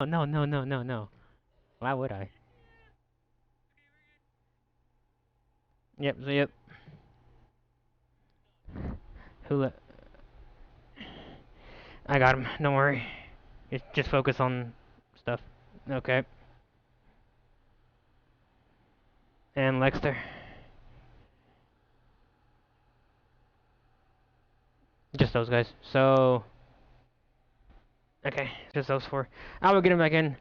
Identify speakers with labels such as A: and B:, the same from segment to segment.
A: Oh, no, no, no, no, no. Why would I? Yep, so yep. Hula. I got him. Don't worry. Just focus on stuff. Okay. And Lexter. Just those guys. So, okay, just those four. I will get him back in.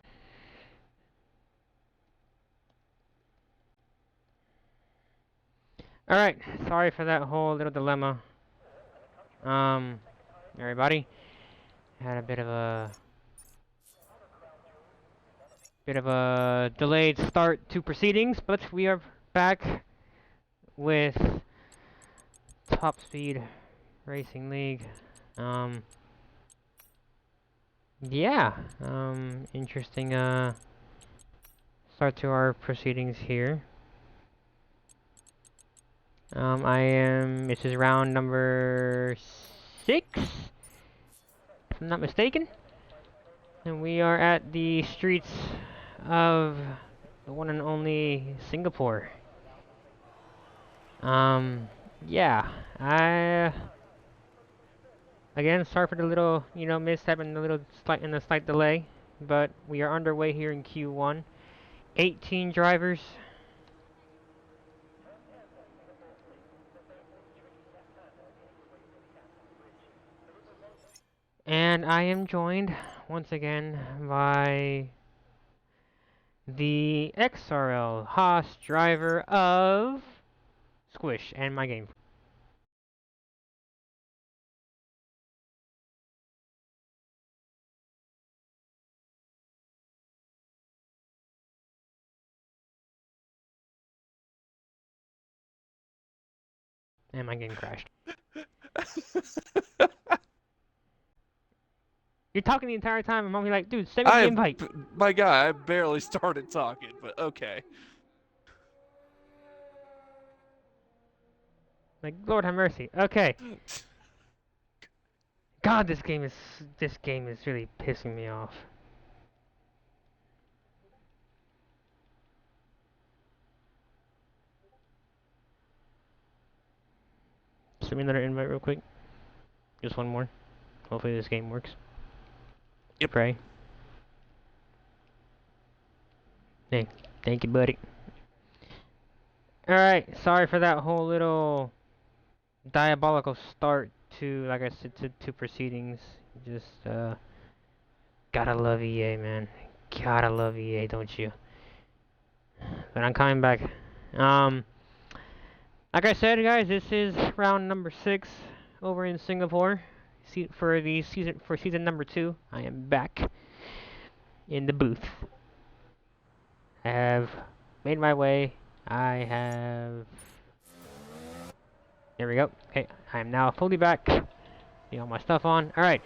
A: Alright, sorry for that whole little dilemma. Um, everybody. Had a bit of a delayed start to proceedings, but we are back with Top Speed Racing League. Um, yeah, interesting, start to our proceedings here. This is round number 6, if I'm not mistaken. And we are at the streets of the one and only Singapore. Yeah, again, sorry for the little, mishap and the slight delay, but we are underway here in Q1. 18 drivers. And I am joined once again by the XRL Haas driver of Squish and my game. And my game crashed. You're talking the entire time, and I'm like, dude, send me the invite.
B: My guy, I barely started talking, but okay.
A: Like, Lord have mercy. Okay. God, this game is really pissing me off. Send me another invite real quick. Just one more. Hopefully this game works.
B: Yep.
A: Pray. Hey, thank you, buddy. Alright, sorry for that whole little diabolical start to, like I said, to proceedings. Just, gotta love EA, man. Gotta love EA, don't you? But I'm coming back. Like I said, guys, this is round number 6 over in Singapore for season number 2. I am back in the booth. I have made my way. I have. There we go. Okay, I am now fully back. Get all my stuff on. All right.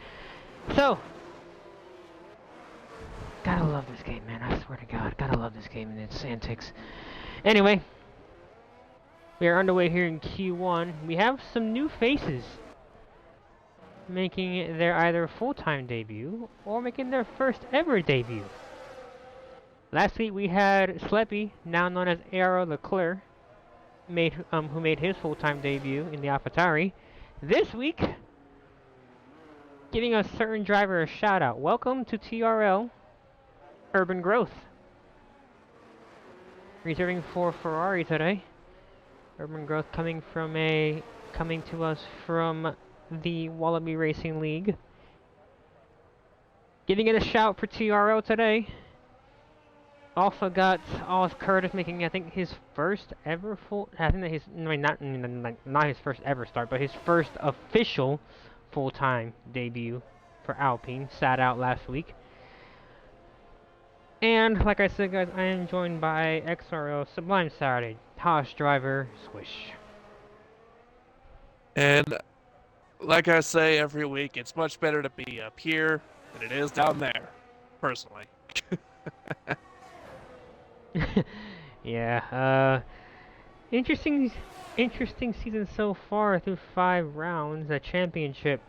A: So, gotta love this game, man. I swear to God, gotta love this game and its antics. Anyway, we are underway here in Q1. We have some new faces making their either full-time debut or making their first ever debut. Last week we had Sleppy, now known as Aero Leclerc, who made his full-time debut in the AlphaTauri. This week, giving a certain driver a shout-out. Welcome to TRL Urban Growth. Reserving for Ferrari today. Urban Growth coming to us from the Wallaby Racing League. Giving it a shout for TRL today. Also got Oz Curtis making, I think, his first ever I think that his, not his first ever start, but his first official full-time debut for Alpine. Sat out last week. And, like I said, guys, I am joined by XRL Sublime Saturday, Haas driver, Swish.
B: And like I say every week, it's much better to be up here than it is down there, personally.
A: Yeah, interesting season so far through 5 rounds. The championship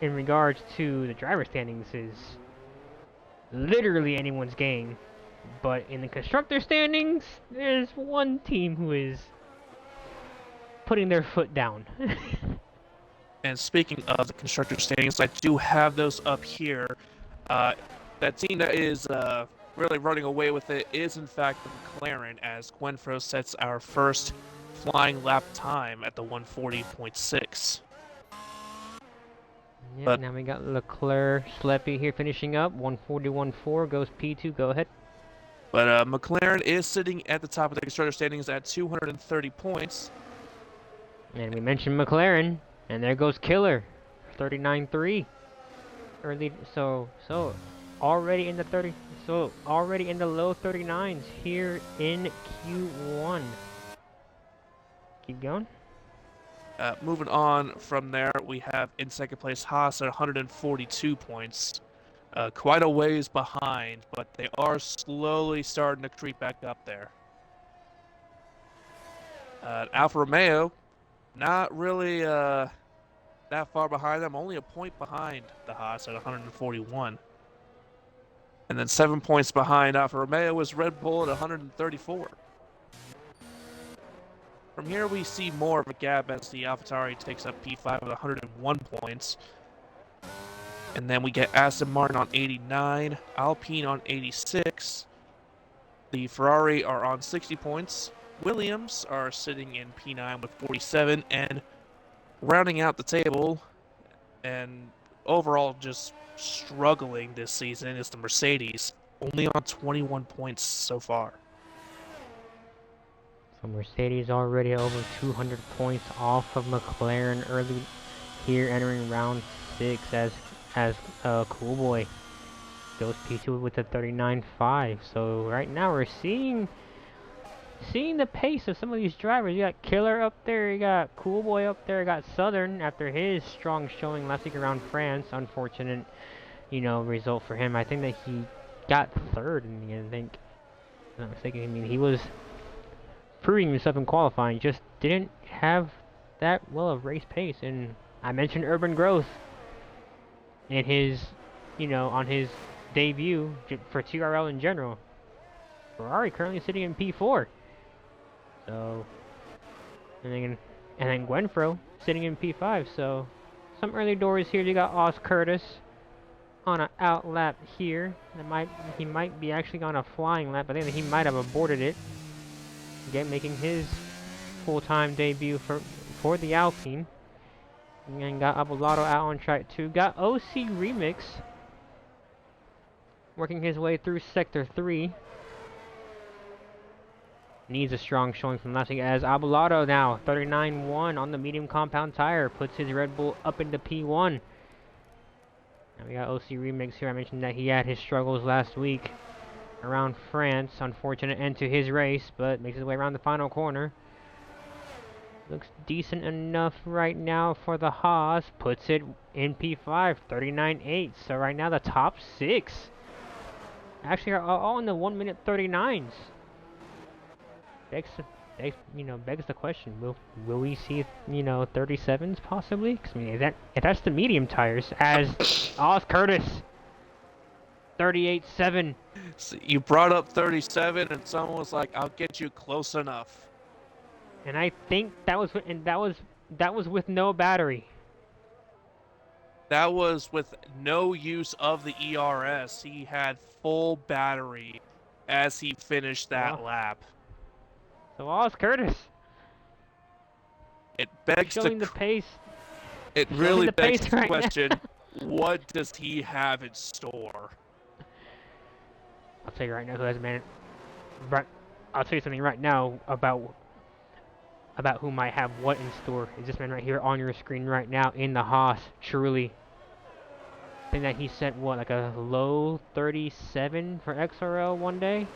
A: in regards to the driver standings is literally anyone's game. But in the constructor standings, there's one team who is putting their foot down.
B: And speaking of the constructor standings, I do have those up here. Uh, that team that is really running away with it is, in fact, the McLaren, as Gwenfro sets our first flying lap time at the 140.6.
A: Yeah,
B: But
A: now we got Leclerc, Sleppy here finishing up. 141.4 goes P2. Go ahead.
B: McLaren is sitting at the top of the constructor standings at 230 points.
A: And we mentioned McLaren, and there goes Killer, 39.3. Early, so already in the already in the low 39s here in Q1. Keep going.
B: Moving on from there, we have in second place Haas at 142 points. Quite a ways behind, but they are slowly starting to creep back up there. Alfa Romeo, not really that far behind them, only a point behind the Haas at 141. And then 7 points behind Alfa Romeo is Red Bull at 134. From here, we see more of a gap as the AlphaTauri takes up P5 with 101 points. And then we get Aston Martin on 89, Alpine on 86. The Ferrari are on 60 points. Williams are sitting in P9 with 47. And rounding out the table, and overall just struggling this season, is the Mercedes, only on 21 points so far.
A: So Mercedes already over 200 points off of McLaren early here, entering round 6 as Cool Boy goes P2 with a 39.5. So right now we're seeing the pace of some of these drivers. You got Killer up there, you got Cool Boy up there, you got Southern after his strong showing last week around France. Unfortunate, result for him. I think that he got third in the end. I think, if I'm not mistaken. I mean, he was proving himself in qualifying, just didn't have that well of race pace. And I mentioned Urban Growth in his, on his debut for TRL in general. Ferrari currently sitting in P4. So, and then Gwenfro sitting in P5. So, some early doors here. You got Oz Curtis on an out lap here. He might be actually on a flying lap. I think that he might have aborted it. Again, making his full-time debut for the Alpine. And got Abulato out on track 2. Got OC Remix working his way through Sector 3. Needs a strong showing from last week as Abulato now 39.1 on the medium compound tire puts his Red Bull up into P1. Now we got OC Remix here. I mentioned that he had his struggles last week around France. Unfortunate end to his race, but makes his way around the final corner. Looks decent enough right now for the Haas. Puts it in P5, 39.8. So right now the top 6 actually are all in the 1 minute 39s. Begs the question: Will we see 37s possibly? 'Cause, I mean, if that's the medium tires, as Oz Curtis 38.7.
B: So you brought up 37, and someone was like, "I'll get you close enough."
A: And I think that was with no battery.
B: That was with no use of the ERS. He had full battery as he finished that lap.
A: So Oz Curtis
B: It begs
A: showing the pace.
B: It really begs the
A: right
B: question: what does he have in store?
A: I'll tell you right now who has man. Right, I'll tell you something right now about who might have what in store. Is this man right here on your screen right now in the Haas? Truly, I think that he set what, like a low 37 for XRL one day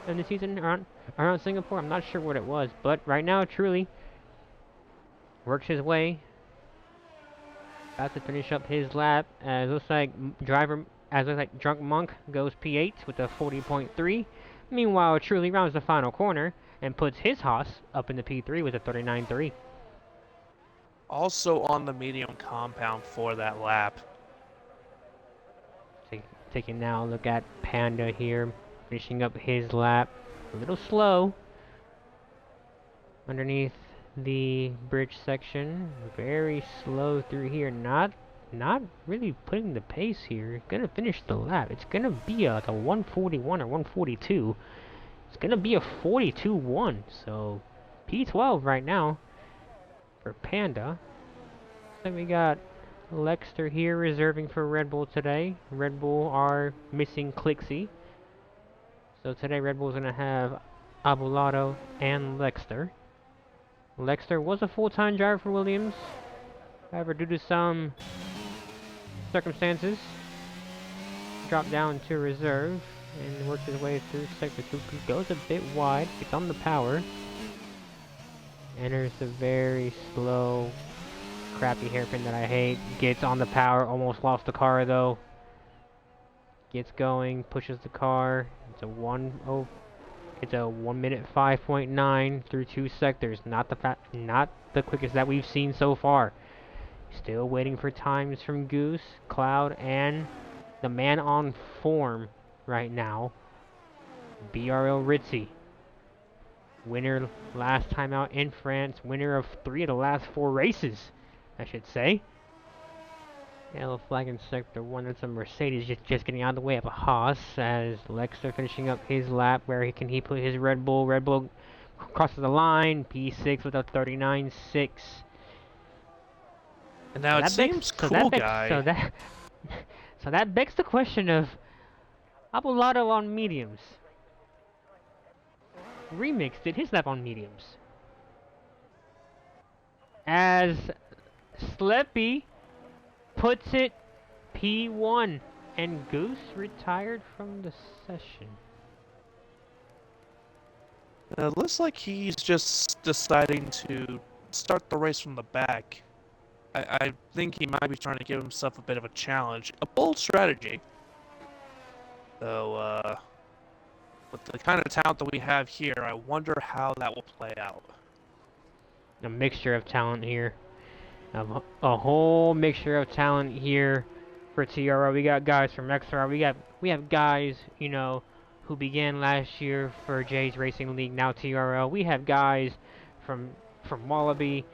A: in the season around Singapore. I'm not sure what it was, but right now, truly works his way. About to finish up his lap. As looks like Drunk Monk goes P8 with a 40.3. Meanwhile, Truly rounds the final corner and puts his Haas up in the P3 with a 39.3.
B: Also on the medium compound for that lap.
A: taking now a look at Panda here, finishing up his lap. A little slow underneath the bridge section. Very slow through here. Not really putting the pace here. Gonna finish the lap. It's gonna be like a 141 or 142. It's gonna be a 42-1. So P12 right now for Panda. Then we got Lexter here reserving for Red Bull today. Red Bull are missing Clixie. So today Red Bull's gonna have Abulato and Lexter. Lexter was a full-time driver for Williams. However, due to some circumstances, dropped down to reserve and works his way through sector 2. He goes a bit wide, gets on the power. Enters the very slow, crappy hairpin that I hate. Gets on the power, almost lost the car though. Gets going, pushes the car. It's a 1 minute 5.9 through 2 sectors. Not the quickest that we've seen so far. Still waiting for times from Goose, Cloud, and the man on form right now, BRL Ritzy. Winner last time out in France. Winner of 3 of the last 4 races, I should say. Yellow flag in sector 1. That's a Mercedes just getting out of the way of a Haas as Lexter finishing up his lap where he put his Red Bull. Red Bull crosses the line. P6 with a 39.6.
B: And now it seems cool, guy.
A: So that begs the question of Abulato on mediums. Remix did his lap on mediums. As Sleppy puts it P1 and Goose retired from the session.
B: It looks like he's just deciding to start the race from the back. I think he might be trying to give himself a bit of a challenge. A bold strategy. So, with the kind of talent that we have here, I wonder how that will play out.
A: A mixture of talent here. A whole mixture of talent here for TRL. We got guys from XR. We have guys, you know, who began last year for Jay's Racing League, now TRL. We have guys from Wallaby.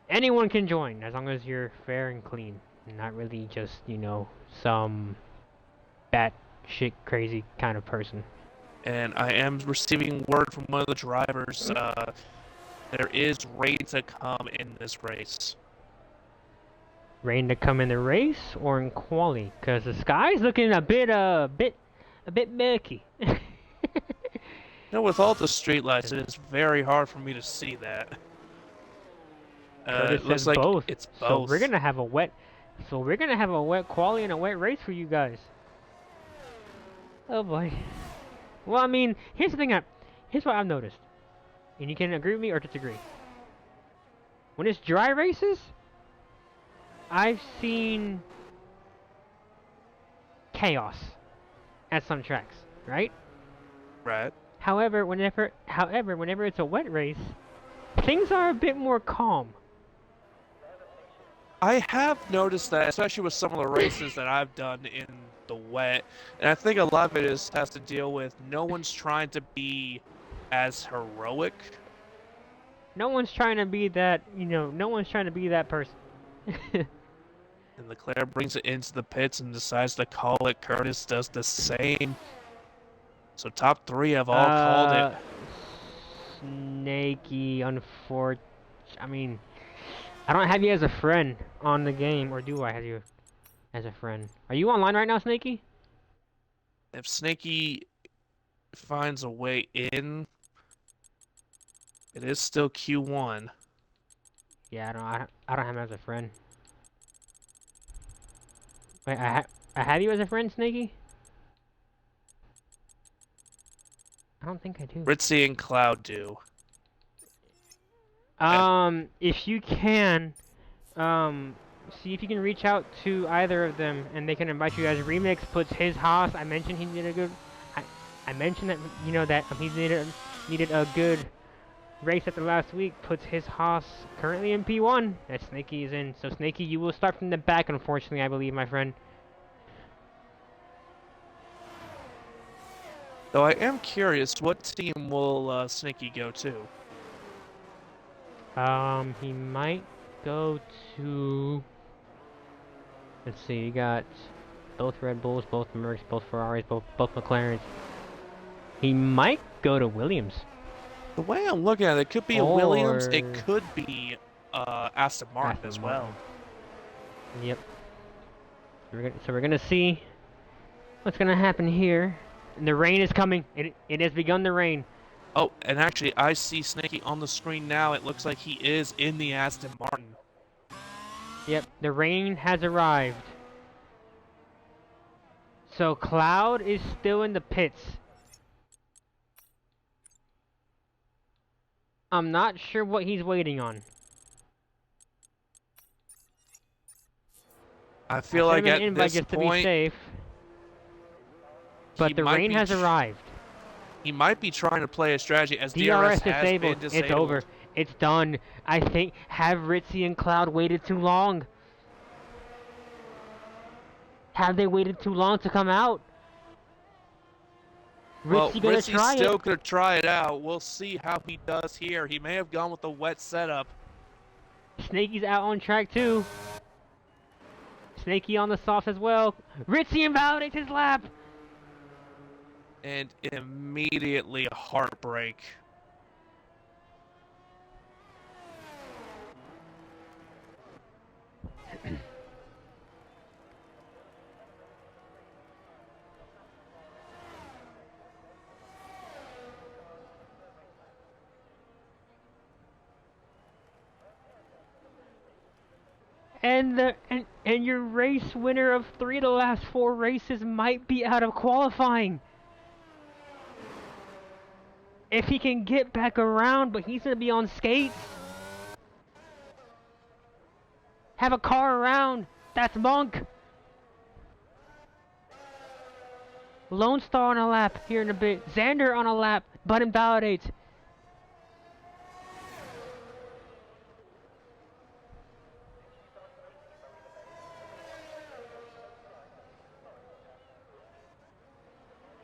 A: Anyone can join as long as you're fair and clean, not really just, you know, some batshit crazy kind of person.
B: And I am receiving word from one of the drivers. There is rain to come in this race.
A: Rain to come in the race or in quali? Because the sky's looking a bit murky.
B: You know, with all the streetlights, it is very hard for me to see that. It looks like
A: both.
B: It's both.
A: So we're gonna have a wet quali and a wet race for you guys. Oh boy. Well, I mean, here's the thing. Here's what I've noticed, and you can agree with me or disagree. When it's dry races, I've seen chaos at some tracks, right?
B: Right.
A: However, whenever it's a wet race, things are a bit more calm.
B: I have noticed that, especially with some of the races that I've done in the wet, and I think a lot of it has to deal with no one's trying to be as heroic.
A: No one's trying to be that, you know, no one's trying to be that person.
B: And Leclerc brings it into the pits and decides to call it. Curtis does the same. So top 3 have all called it.
A: Snaky, I mean, I don't have you as a friend on the game, or do I have you as a friend? Are you online right now, Snaky?
B: If Snaky finds a way in, it is still Q1.
A: Yeah, I don't have him as a friend. Wait, I have you as a friend, Snaky? I don't think I do.
B: Ritzy and Cloud do.
A: If you can, see if you can reach out to either of them, and they can invite you as Remix puts his Haas. I mentioned he needed a good. I mentioned that, you know, that he needed a good race at the last week. Puts his Haas currently in P1. That Snaky is in. So Snaky, you will start from the back, unfortunately, I believe, my friend.
B: Though I am curious, what team will Sneaky go to?
A: He might go to. Let's see. You got both Red Bulls, both Mercs, both Ferraris, both McLarens. He might go to Williams.
B: The way I'm looking at it, it could be a Williams, it could be Aston Martin as well.
A: Yep. So we're gonna see what's gonna happen here. And the rain is coming. It has begun to rain.
B: Oh, and actually, I see Snaky on the screen now. It looks like he is in the Aston Martin.
A: Yep, the rain has arrived. So Cloud is still in the pits. I'm not sure what he's waiting on.
B: I feel like at this
A: just
B: point,
A: to be safe. But the rain has arrived.
B: He might be trying to play a strategy as
A: DRS
B: has
A: disabled.
B: been disabled.
A: It's over. It's done. I think have Ritzy and Cloud waited too long? Have they waited too long to come out?
B: Ritzy's still gonna try it out. We'll see how he does here. He may have gone with the wet setup.
A: Snaky's out on track too. Snaky on the soft as well. Ritzy invalidates his lap.
B: And immediately a heartbreak.
A: And your race winner of 3 of the last 4 races might be out of qualifying. If he can get back around, but he's gonna be on skates. Have a car around. That's Monk. Lone Star on a lap here in a bit. Xander on a lap, but invalidates.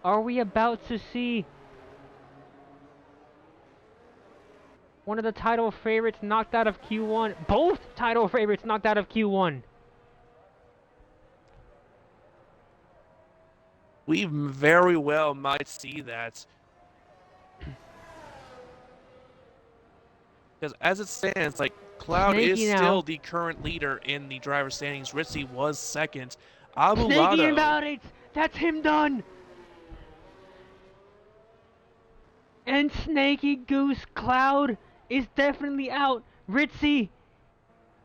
A: Are we about to see one of the title favorites knocked out of Q1? Both title favorites knocked out of Q1.
B: We very well might see that. Because as it stands, like, Cloud is still the current leader in the driver standings. Ritzy was second.
A: Snaky invalidates! That's him done! And Snaky Goose Cloud is definitely out. Ritzy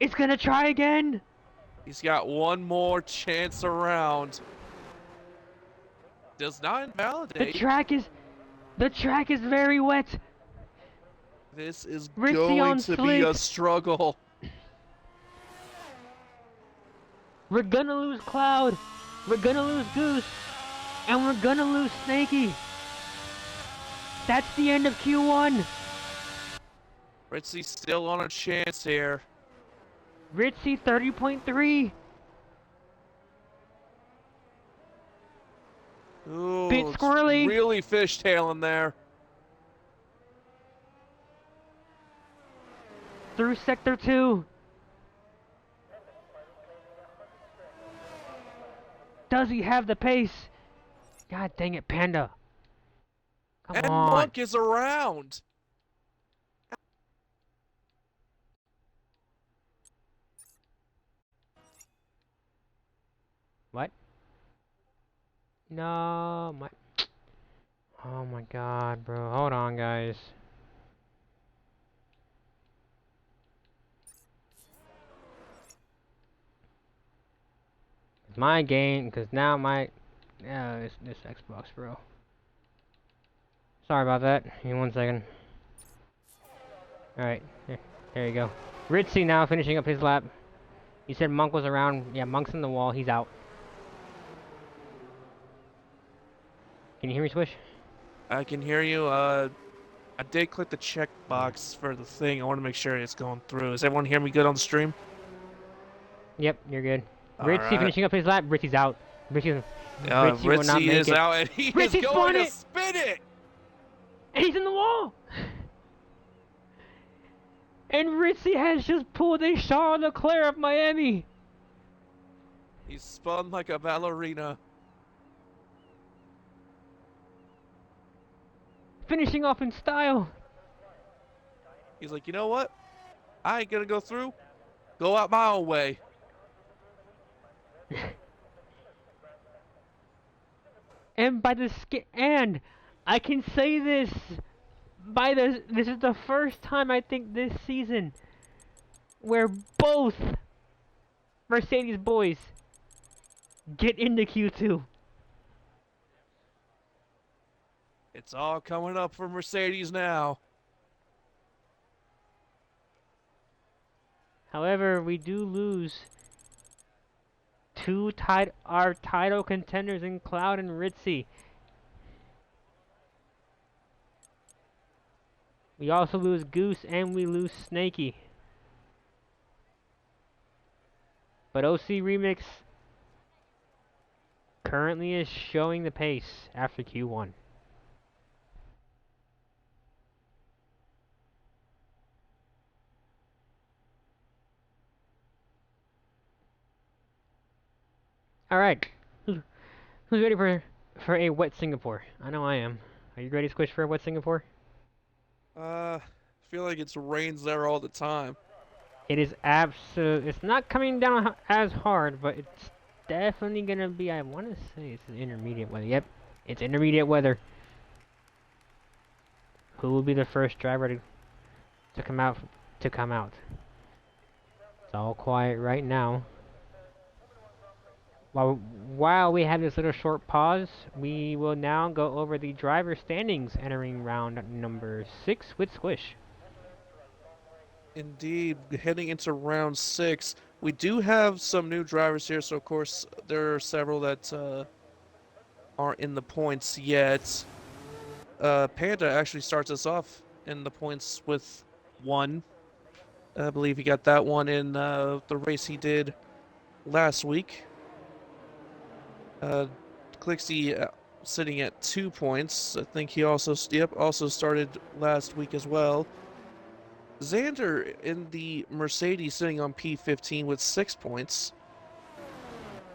A: is gonna try again.
B: He's got one more chance around. Does not invalidate.
A: The track is very wet.
B: This is
A: Ritzy
B: going to be a struggle.
A: We're gonna lose Cloud. We're gonna lose Goose. And we're gonna lose Snaky. That's the end of Q1.
B: Ritzy's still on a chance here.
A: Ritzy 30.3.
B: Ooh,
A: Bit squirrely.
B: Really fishtailing there.
A: Through Sector 2. Does he have the pace? God dang it, Panda. Come on.
B: And Monk is around.
A: What? No, my... Oh my god, bro. Hold on, guys. It's my game, because now my... Yeah, this Xbox, bro. Sorry about that. Give me 1 second. Alright, there you go. Ritzy now finishing up his lap. You said Monk was around. Yeah, Monk's in the wall. He's out. Can you hear me, Swish?
B: I can hear you. I did click the checkbox for the thing. I want to make sure it's going through. Is everyone hear me good on the stream?
A: Yep, you're good. Ritzy finishing up his lap. Ritzy's out. Ritzy
B: Ritzy is out, and he is going to spin. did it!
A: And he's in the wall! And Ritzy has just pulled a Charles Leclerc of Miami!
B: He spun like a ballerina.
A: Finishing off in style!
B: He's like, you know what? I ain't gonna go through. Go out my own way.
A: And and I can say this, this is the first time I think this season where both Mercedes boys get into Q2.
B: It's all coming up for Mercedes now.
A: However, we do lose our title contenders in Cloud and Ritzy. We also lose Goose and we lose Snakey. But OC Remix currently is showing the pace after Q1. Alright. Who's ready for a wet Singapore? I know I am. Are you ready, Squish, for a wet Singapore?
B: I feel like it's rains there all the time.
A: It is it's not coming down as hard, but it's definitely gonna be, I want to say it's intermediate weather. Yep, it's intermediate weather. Who will be the first driver to come out? It's all quiet right now. While we have this little short pause, we will now go over the driver standings entering round number 6 with Squish.
B: Indeed, heading into round 6, we do have some new drivers here. So of course there are several that aren't in the points yet. Panda actually starts us off in the points with 1. I believe he got that one in the race he did last week. Clixie sitting at 2 points. I think he also started last week as well. Xander in the Mercedes sitting on P15 with 6 points.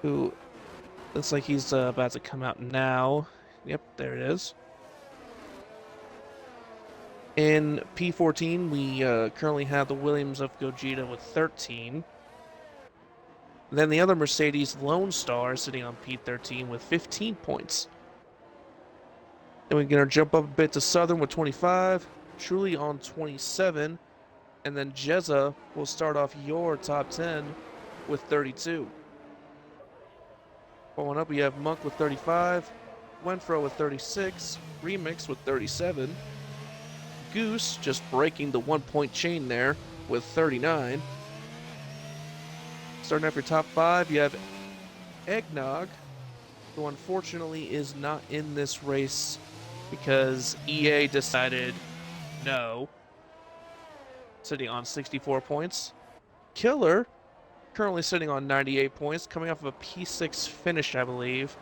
B: Who looks like he's about to come out now. Yep, there it is. In P14, we currently have the Williams of Gogeta with 13. Then the other Mercedes, Lone Star, sitting on P13 with 15 points. Then we're going to jump up a bit to Southern with 25, Truly on 27, and then Jezza will start off your top 10 with 32. Following up, we have Monk with 35, Wenfro with 36, Remix with 37, Goose just breaking the 1-point chain there with 39. Starting off your top 5, you have Eggnog, who unfortunately is not in this race because EA decided no. Sitting on 64 points. Killer, currently sitting on 98 points, coming off of a P6 finish, I believe,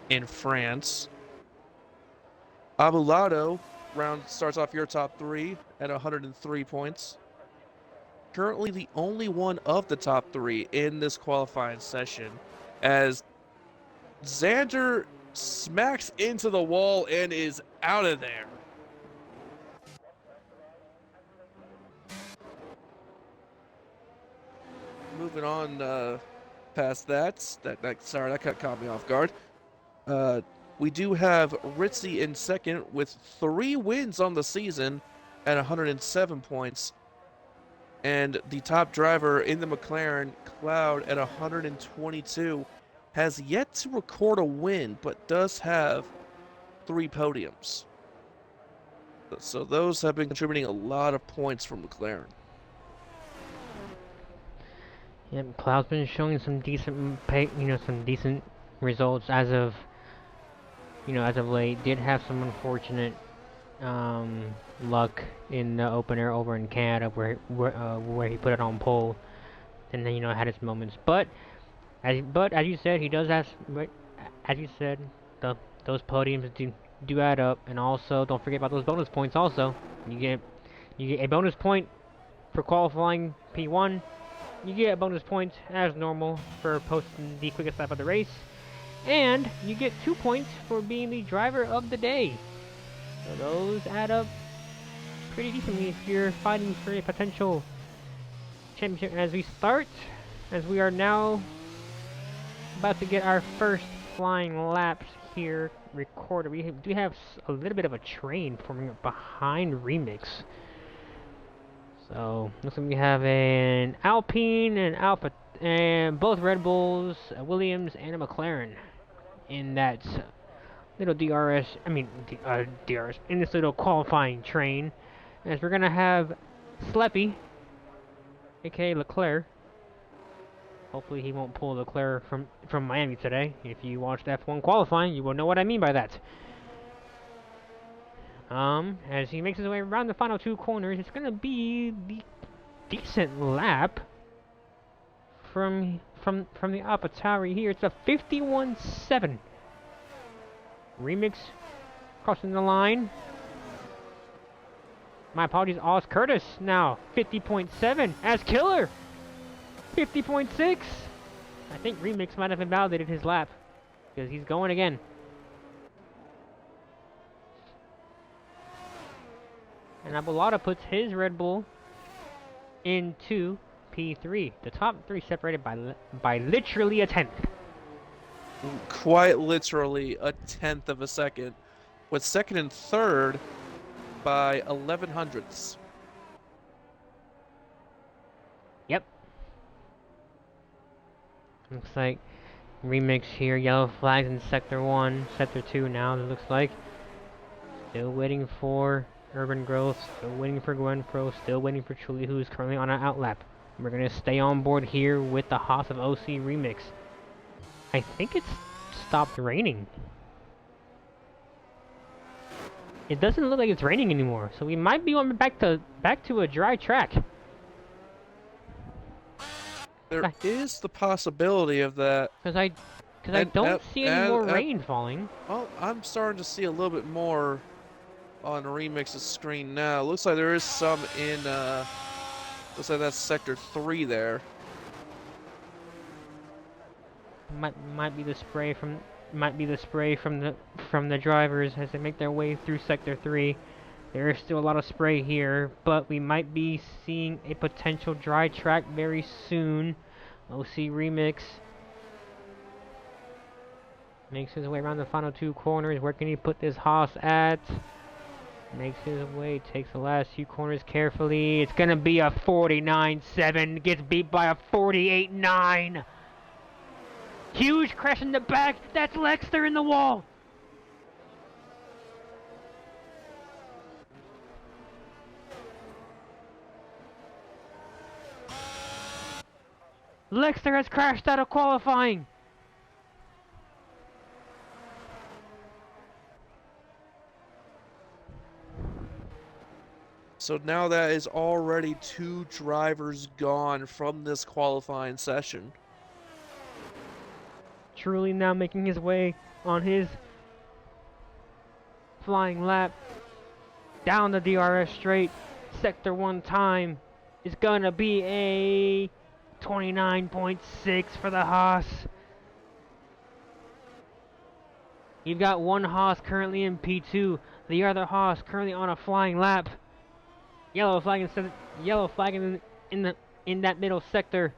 B: in France. Abulado starts off your top 3 at 103 points. Currently the only one of the top 3 in this qualifying session, as Xander smacks into the wall and is out of there. Moving on past that sorry, that caught me off guard. We do have Ritzy in second with 3 wins on the season at 107 points. And the top driver in the McLaren, Cloud, at 122, has yet to record a win, but does have 3 podiums. So those have been contributing a lot of points from McLaren.
A: Yep, Cloud's been showing some decent some decent results as of late. Did have some unfortunate luck in the opener over in Canada where he put it on pole, and then had his moments. But as you said, he does have. As you said, those podiums do add up, and also don't forget about those bonus points. Also, you get a bonus point for qualifying P1. You get a bonus point as normal for posting the quickest lap of the race, and you get 2 points for being the driver of the day. So those add up pretty decently if you're fighting for a potential championship. As we start, as we are now about to get our first flying laps here recorded. We do have a little bit of a train forming up behind Remix. So looks like we have an Alpine and Alpha, and both Red Bulls, a Williams, and a McLaren in that little DRS. I mean DRS in this little qualifying train. As we're gonna have Sleppy, aka Leclerc. Hopefully he won't pull Leclerc from Miami today. If you watched F1 qualifying, you will know what I mean by that. As he makes his way around the final 2 corners, it's gonna be the decent lap from the AlphaTauri here. It's a 51.7. Remix crossing the line. My apologies, Oz Curtis now 50.7 as Killer 50.6. I think Remix might have invalidated his lap because he's going again. And Abolada puts his Red Bull into P3. The top 3 separated by literally a tenth.
B: Quite literally a tenth of a second, with second and third by 11 hundredths.
A: Yep. Looks like Remix here, yellow flags in Sector 1, Sector 2 now, it looks like. Still waiting for Urban Growth, still waiting for Gwenfro, still waiting for Truly, who is currently on an outlap. We're going to stay on board here with the Haas of OC Remix. I think it's stopped raining. It doesn't look like it's raining anymore, so we might be going back to a dry track.
B: There is the possibility of that.
A: Because I don't see any more rain falling.
B: Well, I'm starting to see a little bit more on Remix's screen now. Looks like there is some in, looks like that's Sector 3 there.
A: Might be the spray from the drivers as they make their way through Sector 3. There is still a lot of spray here, but we might be seeing a potential dry track very soon. OC Remix makes his way around the final 2 corners. Where can he put this Haas at? Makes his way, takes the last few corners carefully. It's gonna be a 49.7. Gets beat by a 48.9. Huge crash in the back. That's Lexter in the wall. Lexter has crashed out of qualifying.
B: So now that is already 2 drivers gone from this qualifying session.
A: Truly now making his way on his flying lap down the DRS straight. Sector 1 time is gonna be a 29.6 for the Haas. You've got one Haas currently in P2, the other Haas currently on a flying lap. Yellow flag in that middle sector.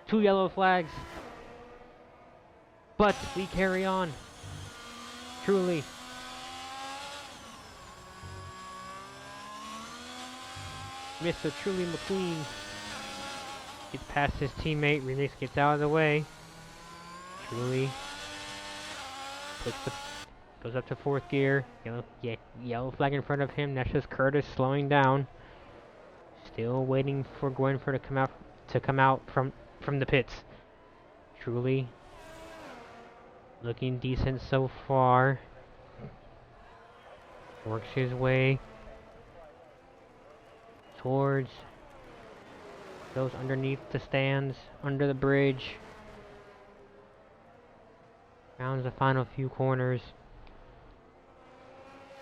A: 2 yellow flags. But we carry on. Truly. Mr. Truly McQueen gets past his teammate. Remix gets out of the way. Truly goes up to 4th gear. Yellow flag in front of him. That's just Curtis slowing down. Still waiting for Gwenford to come out from the pits. Truly looking decent so far. Works his way towards those underneath the stands, under the bridge. Rounds the final few corners.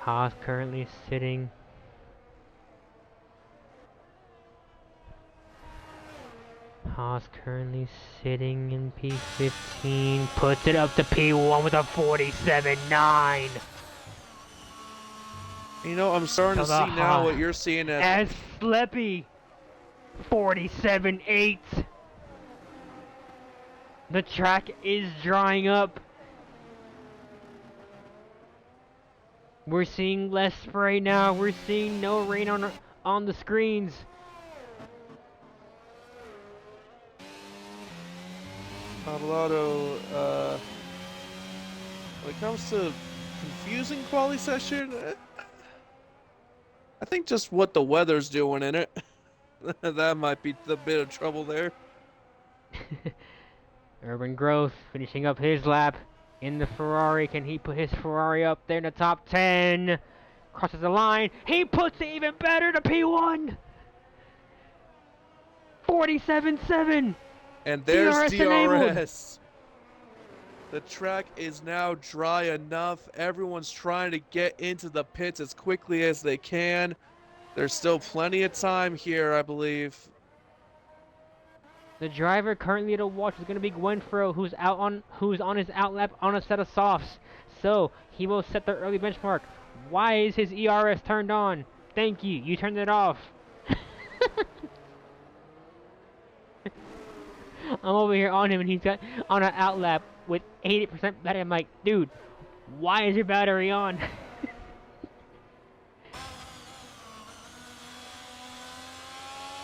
A: Haas currently sitting. Haas currently sitting in P15. Puts it up to P1 with a 47.9.
B: You know, I'm starting to see now what you're seeing
A: as Sleppy 47.8. The track is drying up. We're seeing less spray now. We're seeing no rain on the screens.
B: Pabloto, when it comes to confusing quali session, I think just what the weather's doing in it. That might be the bit of trouble there.
A: Urban Growth finishing up his lap in the Ferrari. Can he put his Ferrari up there in the top 10? Crosses the line. He puts it even better to P1. 47.7.
B: And there's
A: DRS.
B: The track is now dry enough. Everyone's trying to get into the pits as quickly as they can. There's still plenty of time here, I believe.
A: The driver currently to watch is going to be Gwenfro, who's on his outlap on a set of softs. So he will set the early benchmark. Why is his ERS turned on? Thank you. You turned it off. I'm over here on him, and he's got on an outlap with 80% battery. I'm like, dude, why is your battery on?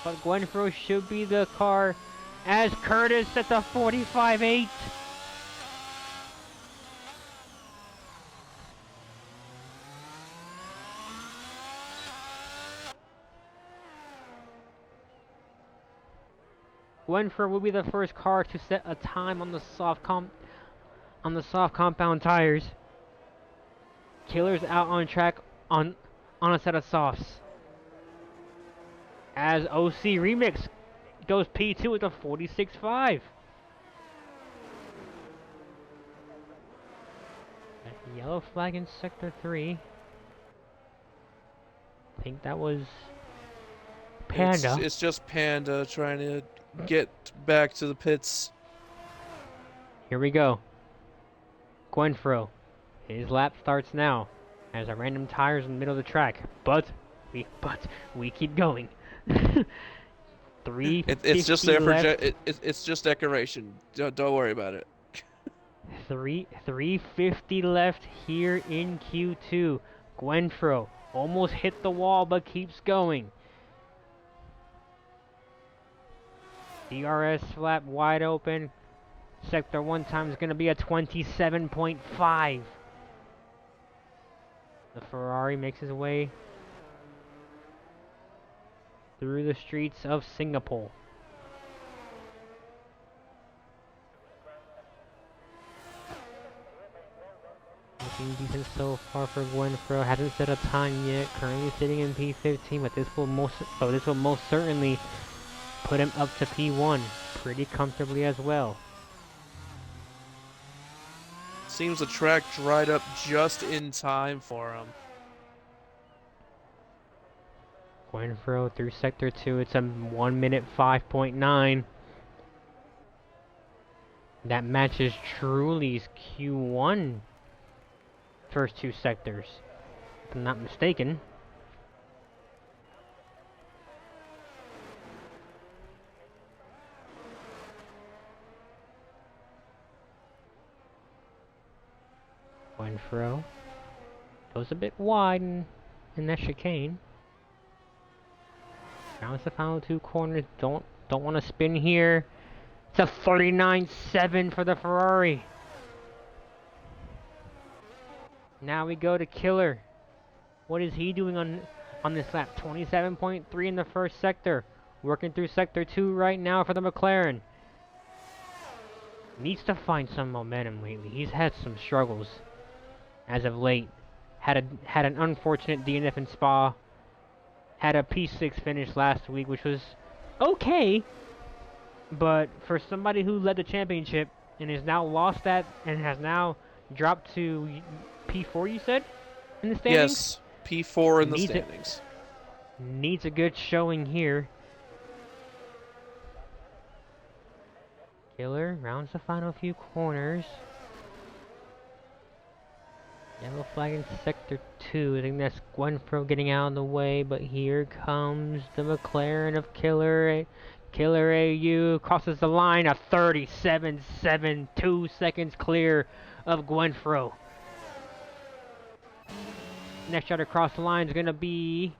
A: But Gwenfro should be the car as Curtis at the 45.8. Gwenfro will be the first car to set a time on the soft compound tires. Killer's out on track on a set of softs. As OC Remix goes P2 with a 46.5. Yellow flag in sector 3. I think that was Panda.
B: It's just Panda trying to get back to the pits.
A: Here we go. Gwenfro. His lap starts now. As a random tires in the middle of the track. But we keep going.
B: It's just there for it's just decoration. Don't worry about it.
A: 350 left here in Q2. Gwenfro almost hit the wall but keeps going. DRS flap wide open. Sector 1 time is going to be a 27.5. The Ferrari makes his way through the streets of Singapore. Looking decent so far for Gwenfro. Hasn't set a time yet. Currently sitting in P15, but this will most certainly put him up to P1 pretty comfortably as well.
B: Seems the track dried up just in time for him.
A: Gwenfro through sector 2. It's a 1 minute 5.9. That matches Truly's Q1 first 2 sectors, if I'm not mistaken. Gwenfro goes a bit wide in that chicane. Rounds the final 2 corners. Don't want to spin here. It's a 39.7 for the Ferrari. Now we go to Killer. What is he doing on this lap? 27.3 in the first sector. Working through sector 2 right now for the McLaren. Needs to find some momentum lately. He's had some struggles as of late. Had an unfortunate DNF in Spa. Had a P6 finish last week, which was okay. But for somebody who led the championship and has now lost that and has now dropped to P4, you said? in the standings.
B: Yes, P4 in the
A: Needs
B: standings.
A: needs a good showing here. Killer rounds the final few corners. Yellow flag in sector 2. I think that's Gwenfro getting out of the way, but here comes the McLaren of Killer. Killer AU crosses the line a 37.7, 2 seconds clear of Gwenfro. Next shot across the line is going to be,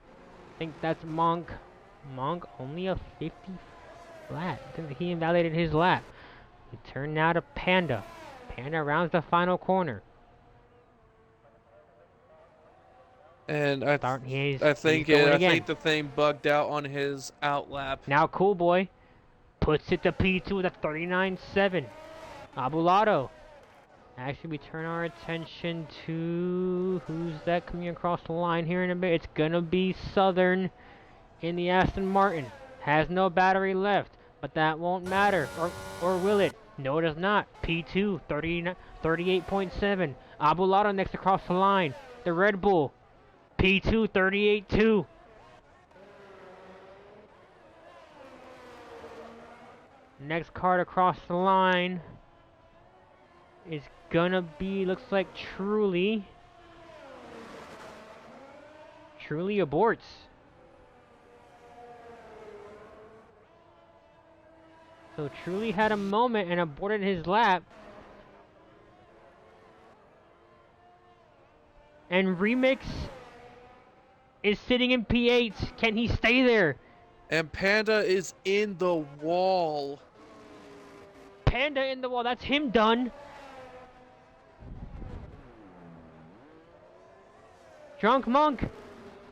A: I think that's Monk. Monk only a 50 flat. I think he invalidated his lap. We turn now to Panda. Panda rounds the final corner.
B: And
A: He's
B: I
A: going again.
B: think the thing bugged out on his outlap.
A: Now Cool Boy puts it to P2 with a 39.7. Abulato. Actually, we turn our attention to who's that coming across the line here in a bit. It's gonna be Southern in the Aston Martin. Has no battery left, but that won't matter. Or will it? No, it does not. P2, 38.7. Abulato next across the line. The Red Bull. P2, 38.2. Next card across the line is gonna be, looks like Truly. Truly aborts. So Truly had a moment and aborted his lap. And Remix is sitting in P8. Can he stay there?
B: And Panda is in the wall.
A: Panda in the wall. That's him done. Drunk Monk.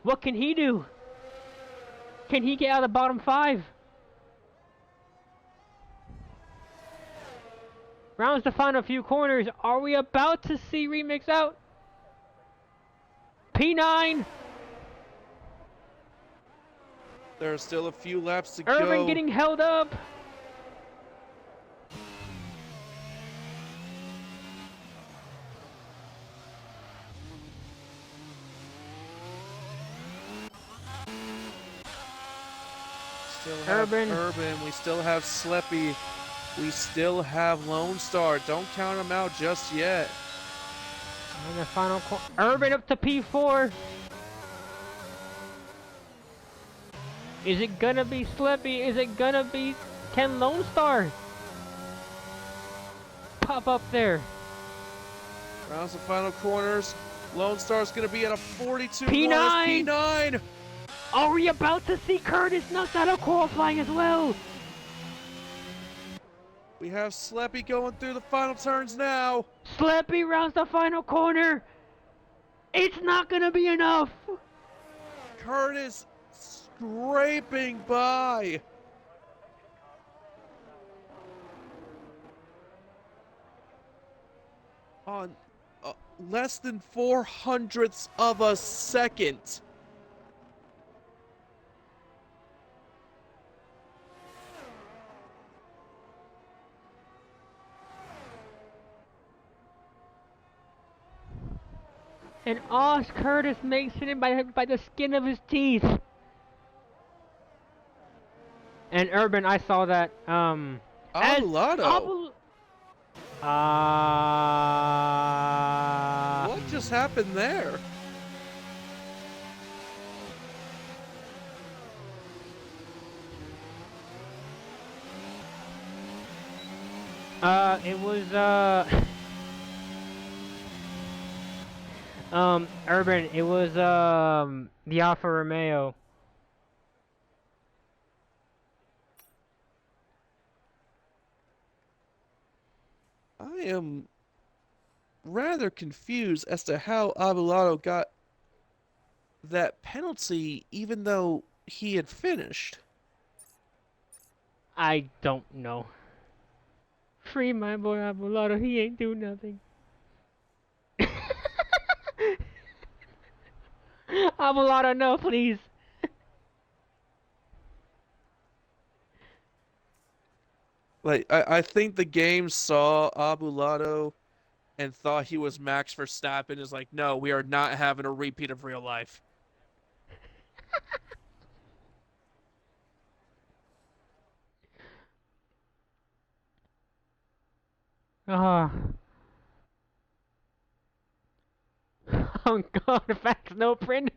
A: What can he do? Can he get out of the bottom 5? Rounds the final few corners. Are we about to see Remix out? P9.
B: There are still a few laps to
A: Urban
B: go.
A: getting held up.
B: Still have
A: Urban.
B: We still have Sleppy. We still have Lone Star. Don't count them out just yet.
A: And the final Urban up to P4. Is it gonna be Sleppy? Is it gonna be Ken Lone Star? Pop up there.
B: Rounds the final corners. Lone Star's gonna be at a 42.
A: P9.
B: P9.
A: Are we about to see Curtis knocked out of qualifying as well?
B: We have Sleppy going through the final turns now.
A: Sleppy rounds the final corner. It's not gonna be enough.
B: Curtis scraping by. On less than 400ths of a second.
A: And Oz Curtis makes it in by the skin of his teeth. And Urban, I saw that.
B: Abulato. What just happened there?
A: It was Urban, it was the Alfa Romeo.
B: I am rather confused as to how Abulato got that penalty even though he had finished.
A: I don't know. Free my boy Abulato, he ain't do nothing. Abulato, no, please.
B: Like, I think the game saw Abulato and thought he was Max Verstappen is like, no, we are not having a repeat of real life.
A: Ah. Oh god, fax no print.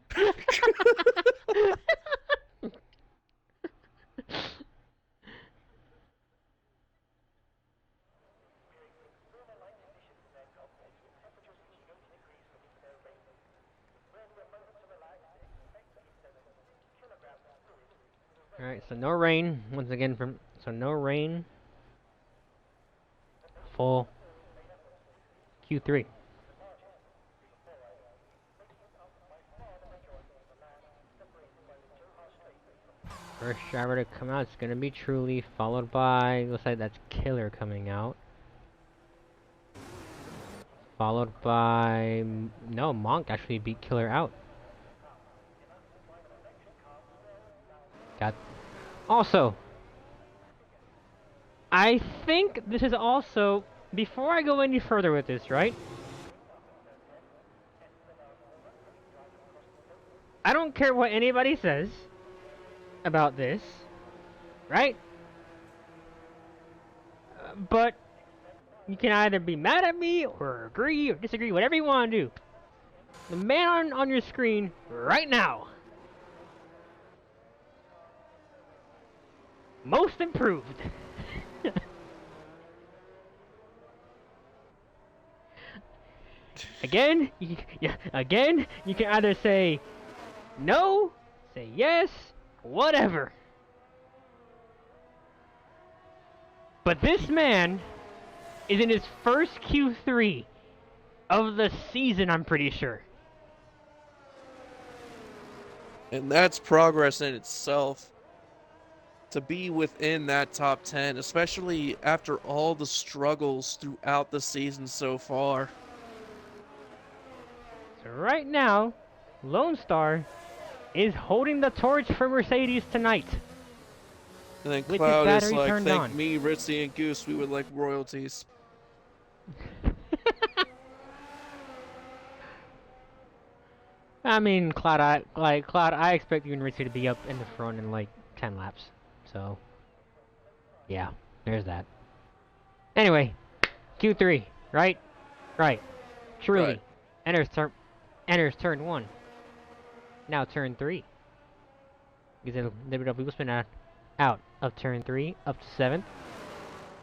A: Alright, so no rain once again so no rain. Full Q3. First driver to come out is gonna be Truly, followed by, looks like that's Killer coming out. Followed by, no, Monk actually beat Killer out. Also, I think this is also, before I go any further with this, right? I don't care what anybody says about this, right? But you can either be mad at me or agree or disagree, whatever you want to do. The man on your screen right now, most improved. Again, you can either say no, say yes, whatever. But this man is in his first Q3 of the season, I'm pretty sure.
B: And that's progress in itself. To be within that top 10, especially after all the struggles throughout the season so far.
A: So right now, Lone Star is holding the torch for Mercedes tonight.
B: And then
A: with
B: Cloud
A: his
B: is
A: battery
B: like,
A: turned
B: thank
A: on.
B: me, Ritzy, and Goose, we would like royalties.
A: I mean, Cloud, I expect you and Ritzy to be up in the front in like 10 laps. So, yeah, there's that. Anyway, Q3, right? Right. Truly.
B: Right.
A: Enters turn 1. Now turn 3. Because then WWE will spin out of turn 3 up to 7th.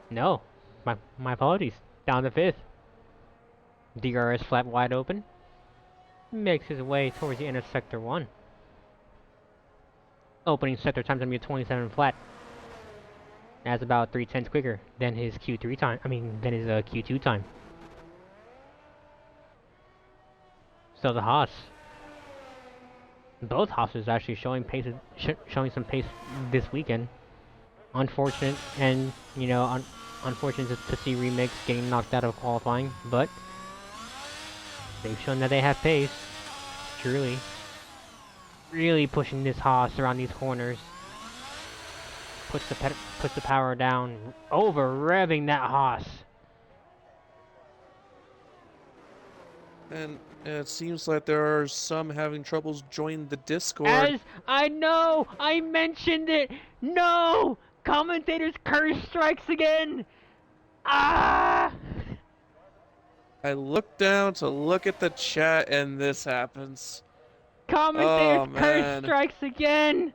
A: No. My apologies. Down to 5th. DRS flat wide open. Makes his way towards the end of Sector 1. Opening sector time's gonna be a 27 flat. That's about 3/10 quicker than his Q3 time. Than his Q2 time. So the Haas. Both Haas's actually showing showing some pace this weekend. Unfortunate, and unfortunate to see Remix getting knocked out of qualifying, but they've shown that they have pace. Truly, really pushing this Haas around these corners. Puts the power down, over revving that Haas.
B: And it seems like there are some having troubles joining the Discord.
A: As I know, I mentioned it. No, commentators curse strikes again. Ah!
B: I look down to look at the chat and this happens.
A: Commentators curse strikes again.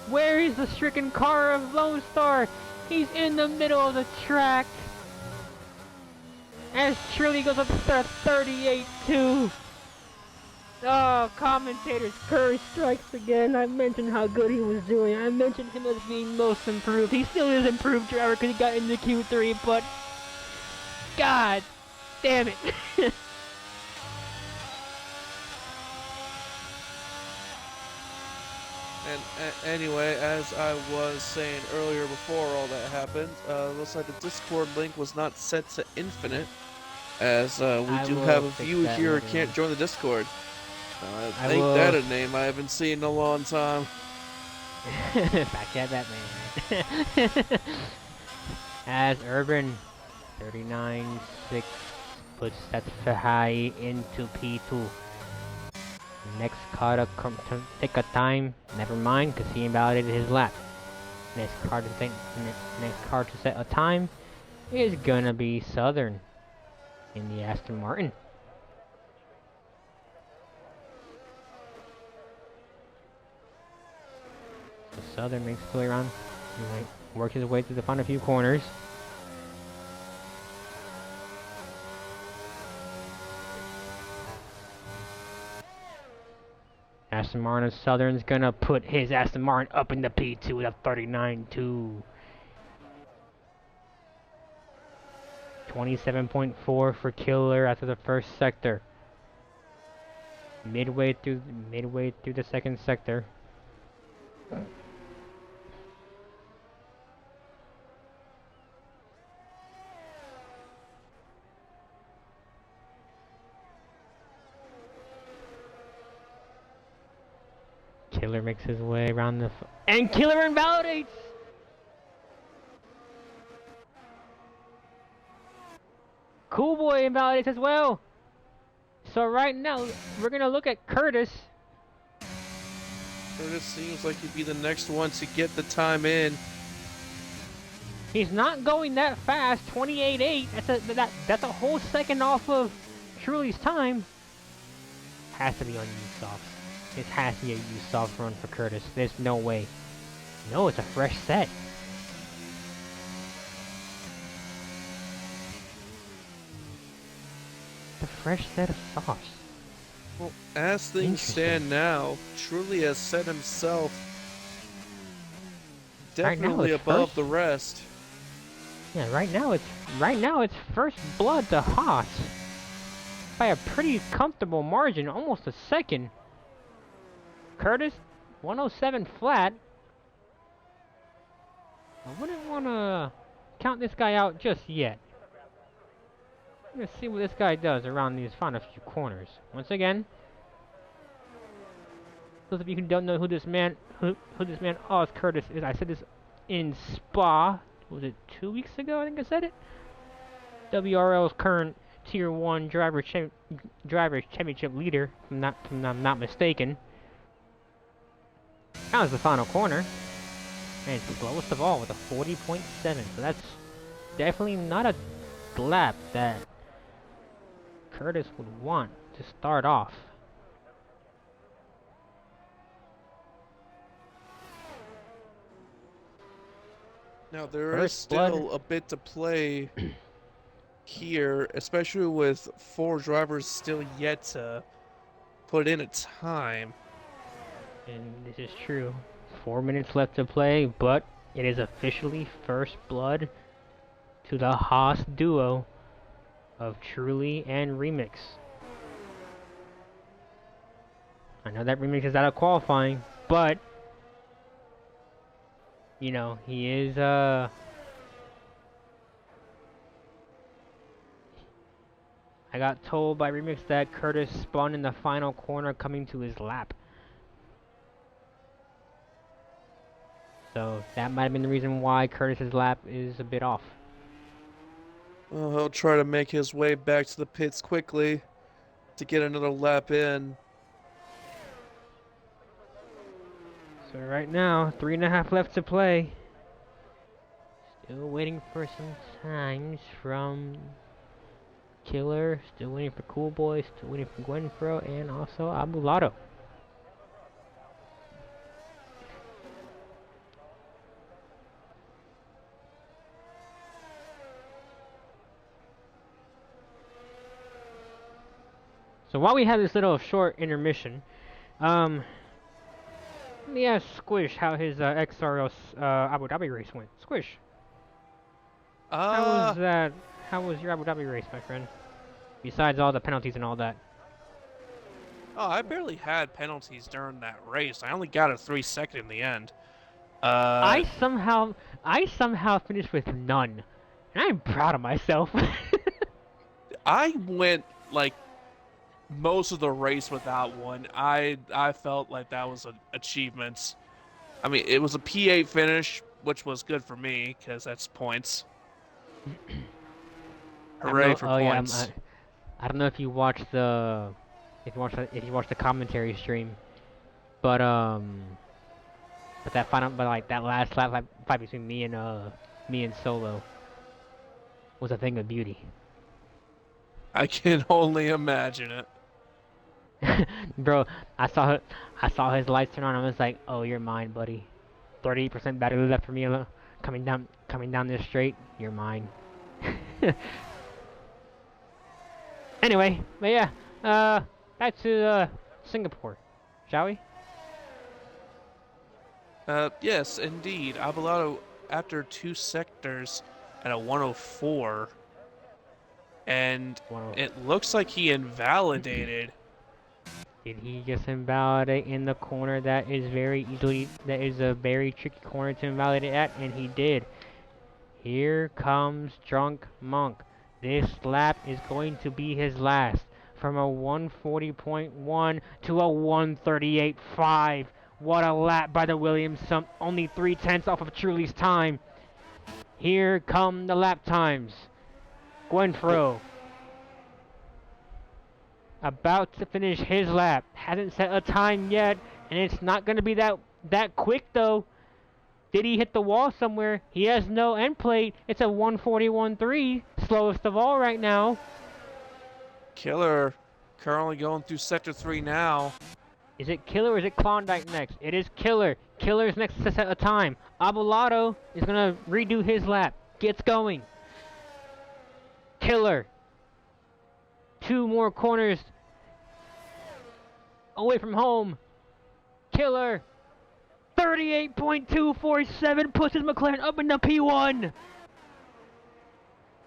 A: Where is the stricken car of Lone Star? He's in the middle of the track. As Truly goes up to 38-2. Oh, commentators curse strikes again. I mentioned how good he was doing. I mentioned him as being most improved. He still is improved driver because he got into Q3, but God damn it.
B: And anyway, as I was saying earlier before all that happened, looks like the Discord link was not set to infinite, as we do have a view here who can't join the Discord. Ain't that a name I haven't seen in a long time.
A: Back at Batman. As Urban 39.6 puts that Fahai into P2. Next car to take a time, never mind, because he invalidated his lap. Next car to set a time is gonna be Southern in the Aston Martin. So Southern makes his way around. He might work his way through the final few corners. Aston Martin Southern's gonna put his Aston Martin up in the P2 with a 39.2. 27.4 for Killer after the first sector. Midway through the second sector. Killer makes his way around the and Killer invalidates. Cool Boy invalidates as well. So right now we're gonna look at Curtis.
B: Curtis seems like he'd be the next one to get the time in.
A: He's not going that fast. 28.8. That's a whole second off of Truly's time. Has to be on U-Soft. This has to be a U-Soft run for Curtis. There's no way. No, it's a fresh set. A fresh set of softs.
B: Well, as things stand now, Truly has set himself definitely above the rest.
A: Yeah, right now it's first blood to Haas by a pretty comfortable margin, almost a second. Curtis, 107 flat. I wouldn't want to count this guy out just yet. Let's see what this guy does around these final few corners. Once again, those of you who don't know who this man Oz Curtis is, I said this in Spa. Was it 2 weeks ago? I think I said it. WRL's current Tier 1 driver championship leader, if I'm not mistaken. That was the final corner. And it's the slowest of all with a 40.7. So that's definitely not a lap that Curtis would want to start off.
B: Now there is still a bit to play here, especially with 4 drivers still yet to put in a time.
A: And this is true. 4 minutes left to play, but it is officially first blood to the Haas duo of Truly and Remix. I know that Remix is out of qualifying, but you know, he is I got told by Remix that Curtis spun in the final corner coming to his lap. So that might have been the reason why Curtis's lap is a bit off.
B: Well, he'll try to make his way back to the pits quickly to get another lap in.
A: So right now, 3.5 left to play. Still waiting for some times from Killer, still waiting for Cool Boy, still waiting for Gwenfro, and also Abulato. So while we have this little short intermission, let me ask Squish how his XRL Abu Dhabi race went. Squish, how was that? How was your Abu Dhabi race, my friend? Besides all the penalties and all that.
B: Oh, I barely had penalties during that race. I only got a 3-second in the end.
A: I somehow finished with none, and I'm proud of myself.
B: I went like most of the race without one. I felt like that was an achievement. I mean, it was a P8 finish, which was good for me because that's points.
A: I don't
B: Hooray
A: know.
B: for
A: Oh yeah,
B: points.
A: I don't know if you watched the if you watched the commentary stream, but but like that last lap fight between me and Solo was a thing of beauty.
B: I can only imagine it.
A: Bro, I saw his lights turn on. I was like, "Oh, you're mine, buddy. 38% battery left for me coming down this straight. You're mine." Anyway, but yeah, back to Singapore, shall we?
B: Yes, indeed. Abelardo, after 2 sectors at a 104, and
A: Well,
B: it looks like he invalidated.
A: did he just invalidate in the corner that is a very tricky corner to invalidate at? And he did. Here comes Drunk Monk. This lap is going to be his last. From a 140.1 to a 138.5. What a lap by the Williams. Only 3/10 off of Truly's time. Here come the lap times.
B: But
A: Gwenfro about to finish his lap. Hasn't set a time yet, and it's not going to be that quick though. Did he hit the wall somewhere? He has no end plate. It's a 141.3, slowest of all right now.
B: Killer currently going through Sector 3 now.
A: Is it Killer or is it Klondike next? It is Killer. Killer's next to set a time. Abelardo is going to redo his lap. Gets going. Killer. 2 more corners away from home. Killer. 38.247 pushes McLaren up into P1.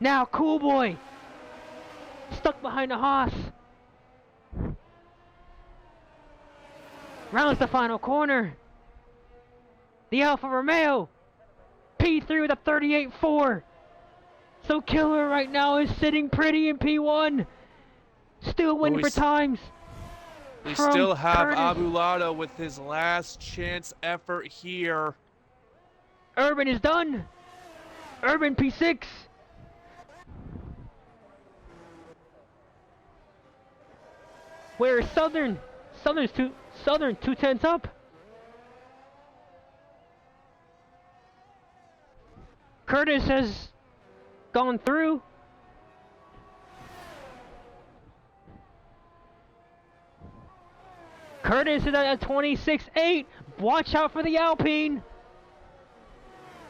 A: Now Cool Boy. Stuck behind a Haas. Rounds the final corner. The Alfa Romeo. P3 with a 38.4. So Killer right now is sitting pretty in P1. Still winning for times.
B: We still have
A: Curtis.
B: Abelardo with his last chance effort here.
A: Urban is done. Urban P6. Where is Southern? Southern 2/10 up. Curtis has gone through. Curtis is at a 26.8. Watch out for the Alpine.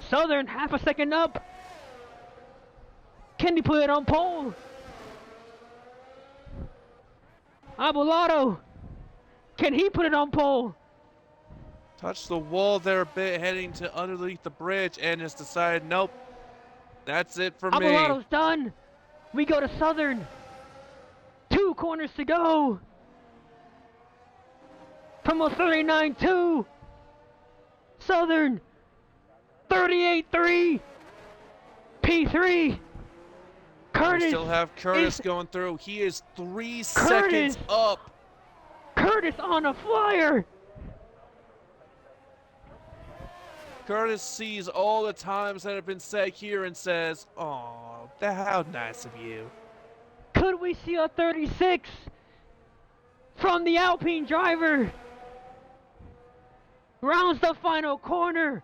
A: Southern half a second up. Can he put it on pole? Abelardo. Can he put it on pole?
B: Touched the wall there a bit, heading to underneath the bridge, and has decided, nope, that's it for me.
A: Abelado's done. We go to Southern. 2 corners to go. From a 39.2. Southern. 38.3. P3. Curtis.
B: We still have Curtis going through. He is 3 seconds up.
A: Curtis on a flyer.
B: Curtis sees all the times that have been said here and says, "Oh, how nice of you."
A: Could we see a 36 from the Alpine driver? Rounds the final corner.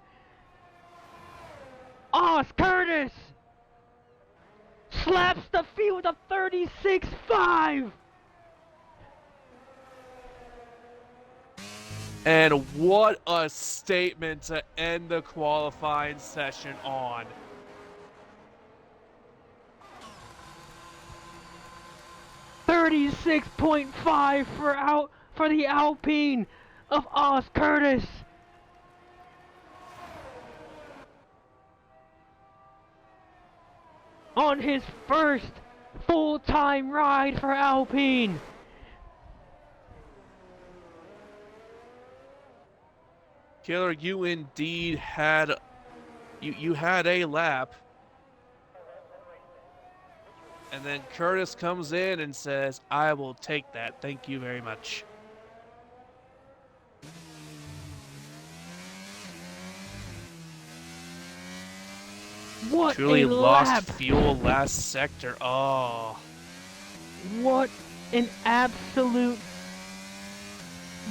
A: Curtis slaps the field with a 36.5.
B: And what a statement to end the qualifying session on.
A: $36.5 for the Alpine of Curtis. On his first full-time ride for Alpine.
B: Killer, you indeed had you had a lap. And then Curtis comes in and says, "I will take that. Thank you very much."
A: What
B: Truly
A: a
B: lost
A: lap!
B: fuel last sector. Oh.
A: What an absolute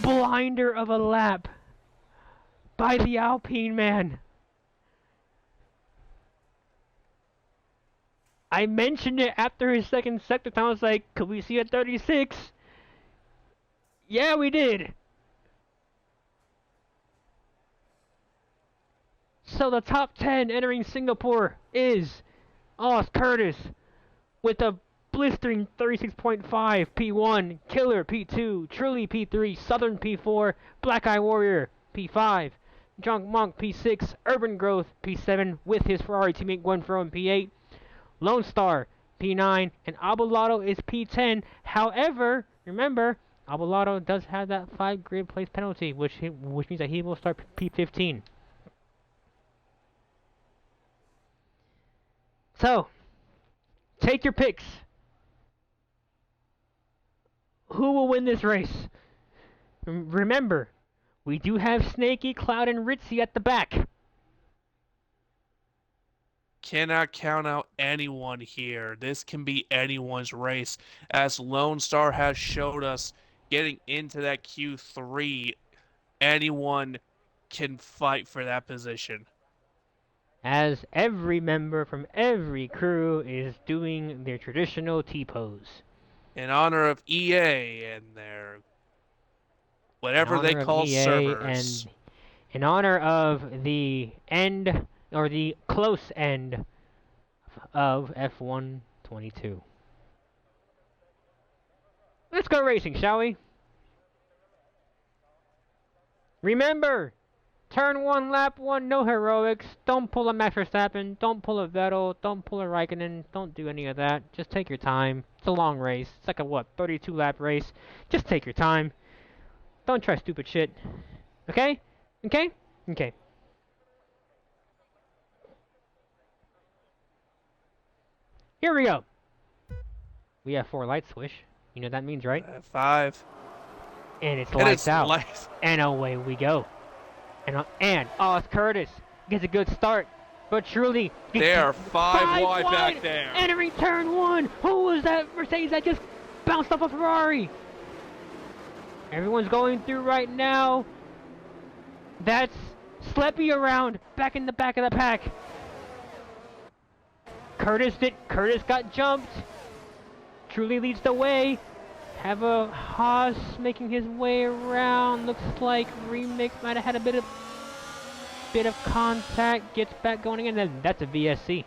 A: blinder of a lap by the Alpine man. I mentioned it after his second sector time. I was like, could we see a 36? Yeah, we did. So the top 10 entering Singapore is Oz Curtis with a blistering 36.5 P1, Killer P2, Truly P3, Southern P4, Black Eye Warrior P5, Drunk Monk P6, Urban Growth P7 with his Ferrari teammate Guenfro in P8, Lone Star P9, and Abelardo is P10. However, remember, Abelardo does have that 5 grid place penalty, which means that he will start P15. So, take your picks. Who will win this race? Remember, we do have Snaky, Cloud, and Ritzy at the back.
B: Cannot count out anyone here. This can be anyone's race. As Lone Star has showed us, getting into that Q3, anyone can fight for that position.
A: As every member from every crew is doing their traditional T-pose.
B: In honor of EA and their
A: In
B: whatever they
A: honor of
B: call
A: EA
B: servers.
A: and in honor of the end, or the close end, of F1 22. Let's go racing, shall we? Remember, turn 1, lap 1, no heroics. Don't pull a Max Verstappen, don't pull a Vettel, don't pull a Raikkonen, don't do any of that. Just take your time. It's a long race. It's like a, 32 lap race. Just take your time. Don't try stupid shit. Okay? Okay? Okay. Here we go. We have 4 lights, Swish. You know what that means, right?
B: 5.
A: And it's
B: And
A: lights
B: it's
A: out.
B: lights.
A: And away we go. And Oz Curtis gets a good start. But truly,
B: They are 5 wide back there.
A: Entering turn 1. Who was that Mercedes that just bounced off a Ferrari? Everyone's going through right now. That's Sleppy around, back in the back of the pack. Curtis got jumped. Truly leads the way. Have a Haas making his way around. Looks like Remix might have had a bit of contact. Gets back going again. Then that's a VSC.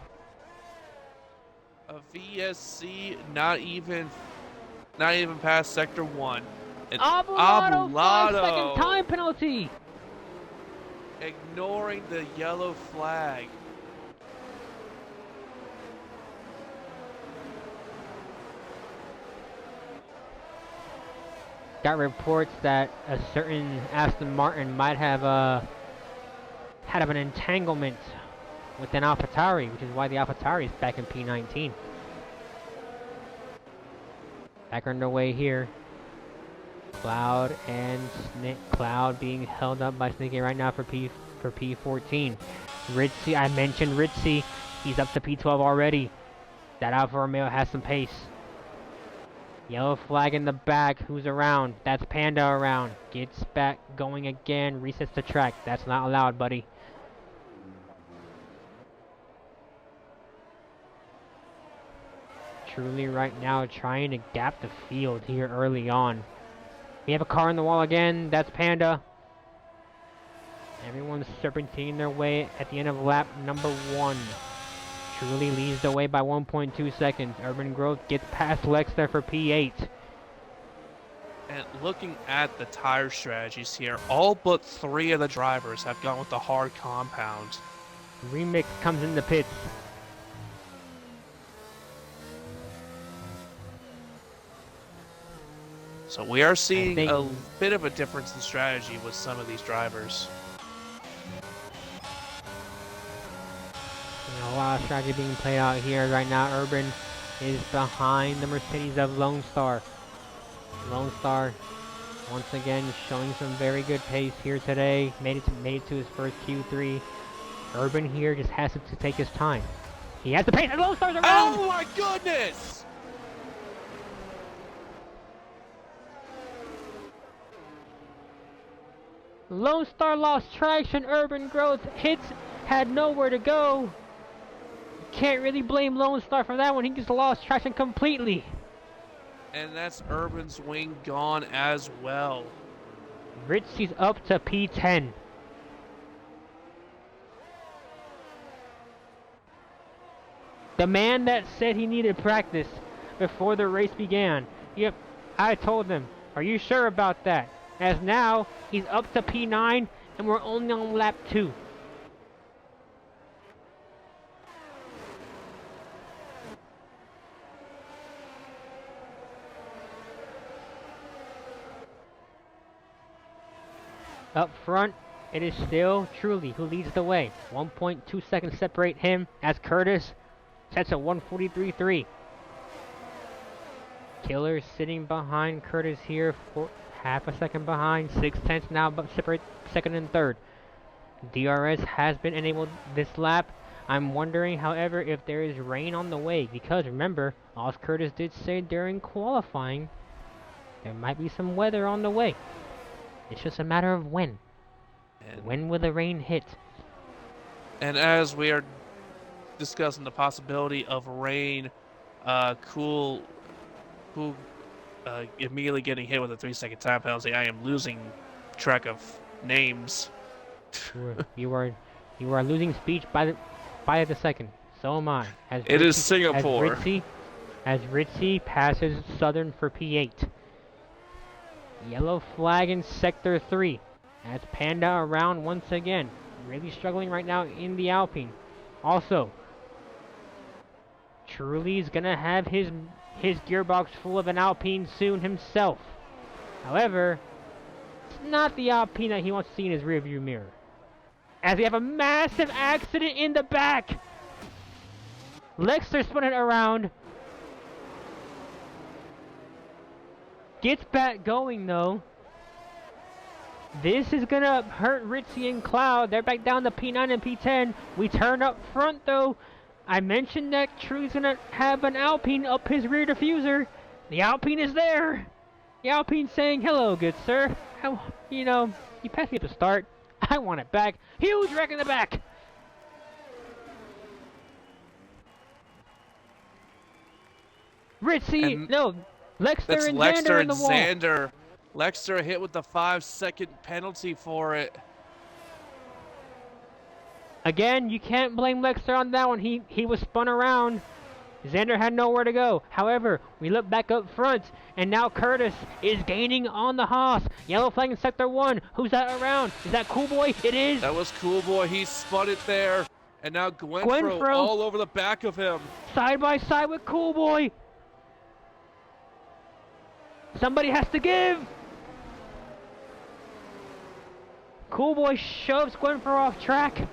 B: A VSC, not even past sector 1. And
A: Abelardo, 5-second time penalty.
B: Ignoring the yellow flag.
A: Got reports that a certain Aston Martin might have had an entanglement with an AlphaTauri, which is why the AlphaTauri is back in P19. Back underway here. Cloud and Cloud being held up by Sneaky right now for P14. Ritzy, I mentioned Ritzy. He's up to P12 already. That Alfa Romeo has some pace. Yellow flag in the back. Who's around? That's Panda around. Gets back going again. Resets the track. That's not allowed, buddy. Truly right now trying to gap the field here early on. We have a car in the wall again. That's Panda. Everyone's serpentining their way at the end of lap number 1. Truly leads the way by 1.2 seconds. Urban Growth gets past Lex there for P8.
B: And looking at the tire strategies here, all but 3 of the drivers have gone with the hard compound.
A: Remix comes in the pits.
B: So we are seeing a bit of a difference in strategy with some of these drivers.
A: A lot of strategy being played out here right now. Urban is behind the Mercedes of Lone Star. Lone Star once again showing some very good pace here today. Made it to his first Q3. Urban here just has to take his time. He has the pace. And Lone Star's around.
B: Oh my goodness!
A: Lone Star lost traction. Urban Growth hits. Had nowhere to go. Can't really blame Lone Star for that one. He just lost traction completely.
B: And that's Urban's wing gone as well.
A: Ritzy's up to P10. The man that said he needed practice before the race began. Yep, I told him. Are you sure about that? As now, he's up to P9 and we're only on lap 2. Up front, it is still Truly who leads the way. 1.2 seconds separate him as Curtis sets a 1:43.3. Killer sitting behind Curtis here for half a second behind. 6/10 now, but separate second and third. DRS has been enabled this lap. I'm wondering, however, if there is rain on the way, because remember, Oz Curtis did say during qualifying there might be some weather on the way. It's just a matter of when.
B: And
A: when will the rain hit?
B: And as we are discussing the possibility of rain, Cool immediately getting hit with a 3-second time penalty. I am losing track of names.
A: You are losing speech by the second. So am I.
B: It is Singapore.
A: As Ritzy passes Southern for P8. Yellow flag in Sector 3. As Panda around once again. Really struggling right now in the Alpine. Also, Truly's gonna have his gearbox full of an Alpine soon himself. However, it's not the Alpine that he wants to see in his rearview mirror. As we have a massive accident in the back. Lexter spun it around. Gets back going though. This is gonna hurt Ritzy and Cloud. They're back down to P9 and P10. We turn up front though. I mentioned that Truly's gonna have an Alpine up his rear diffuser. The Alpine is there. The Alpine's saying, hello, good sir. You passed me at the start. I want it back. Huge wreck in the back. Ritzy, no, Lexter and Xander in the wall.
B: Xander. Lexter hit with the 5-second penalty for it.
A: Again, you can't blame Lexter on that one. He was spun around. Xander had nowhere to go. However, we look back up front, and now Curtis is gaining on the Haas. Yellow flag in Sector 1. Who's that around? Is that Cool Boy? It is.
B: That was Cool Boy. He spun it there. And now Gwenfro all over the back of him.
A: Side by side with Cool Boy. Somebody has to give. Cool Boy shoves Gwenfro off track.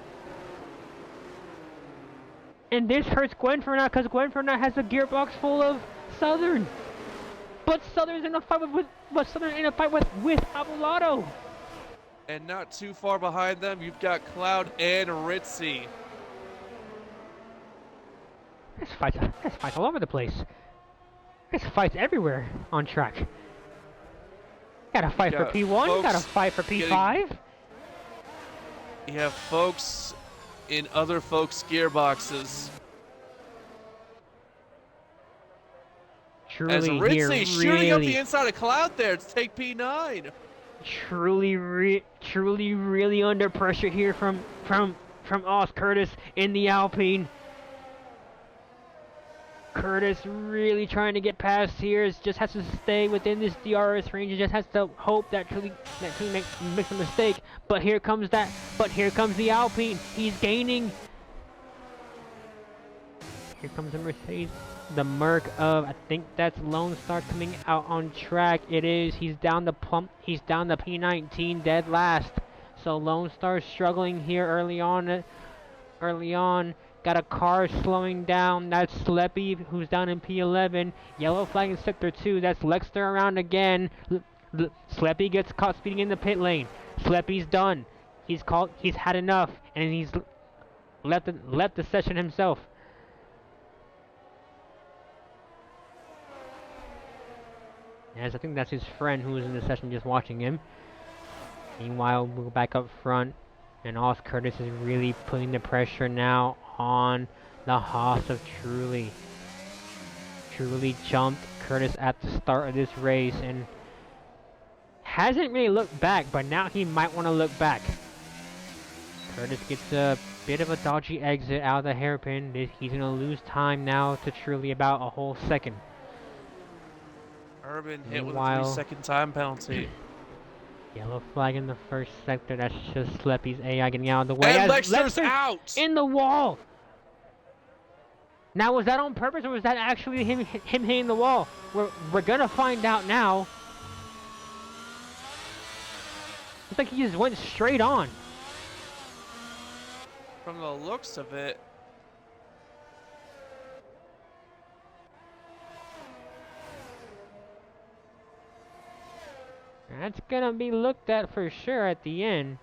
A: And this hurts Gwenfro now because Gwenfro now has a gearbox full of Southern. But Southern's in a fight with Abulato.
B: And not too far behind them, you've got Cloud and Ritzy.
A: There's fights all over the place. There's fights everywhere on track. Gotta fight for P1, gotta fight for P5.
B: You have folks in other folks' gearboxes.
A: Truly
B: as Ritzy shooting up
A: really,
B: the inside of Cloud there to take P9.
A: Truly really under pressure here from Oz Curtis in the Alpine. Curtis really trying to get past here. Just has to stay within this DRS range. He just has to hope that Truly makes a mistake. But here comes the Alpine. He's gaining. Here comes the Mercedes. The Merc of, I think that's Lone Star coming out on track. It is. He's down the P19 dead last. So Lone Star struggling here early on. Got a car slowing down. That's Sleppy, who's down in P11. Yellow flag in Sector 2. That's Lexter around again. Sleppy gets caught speeding in the pit lane. Sleppy's done. He's had enough, and he's left the session himself. As I think that's his friend who was in the session just watching him. Meanwhile, we'll go back up front, and Oz Curtis is really putting the pressure now on the Haas of Truly. Truly jumped Curtis at the start of this race and hasn't really looked back, but now he might want to look back. Curtis gets a bit of a dodgy exit out of the hairpin. He's going to lose time now to Truly about a whole second.
B: Urban hit with a
A: Meanwhile,
B: 3-second time penalty.
A: Yellow flag in the first sector. That's just Sleppy's AI getting out of the way.
B: And
A: As
B: Lexter's out!
A: in the wall! Now, was that on purpose, or was that actually him hitting the wall? We're gonna find out now. Looks like he just went straight on.
B: From the looks of it.
A: That's gonna be looked at for sure at the end.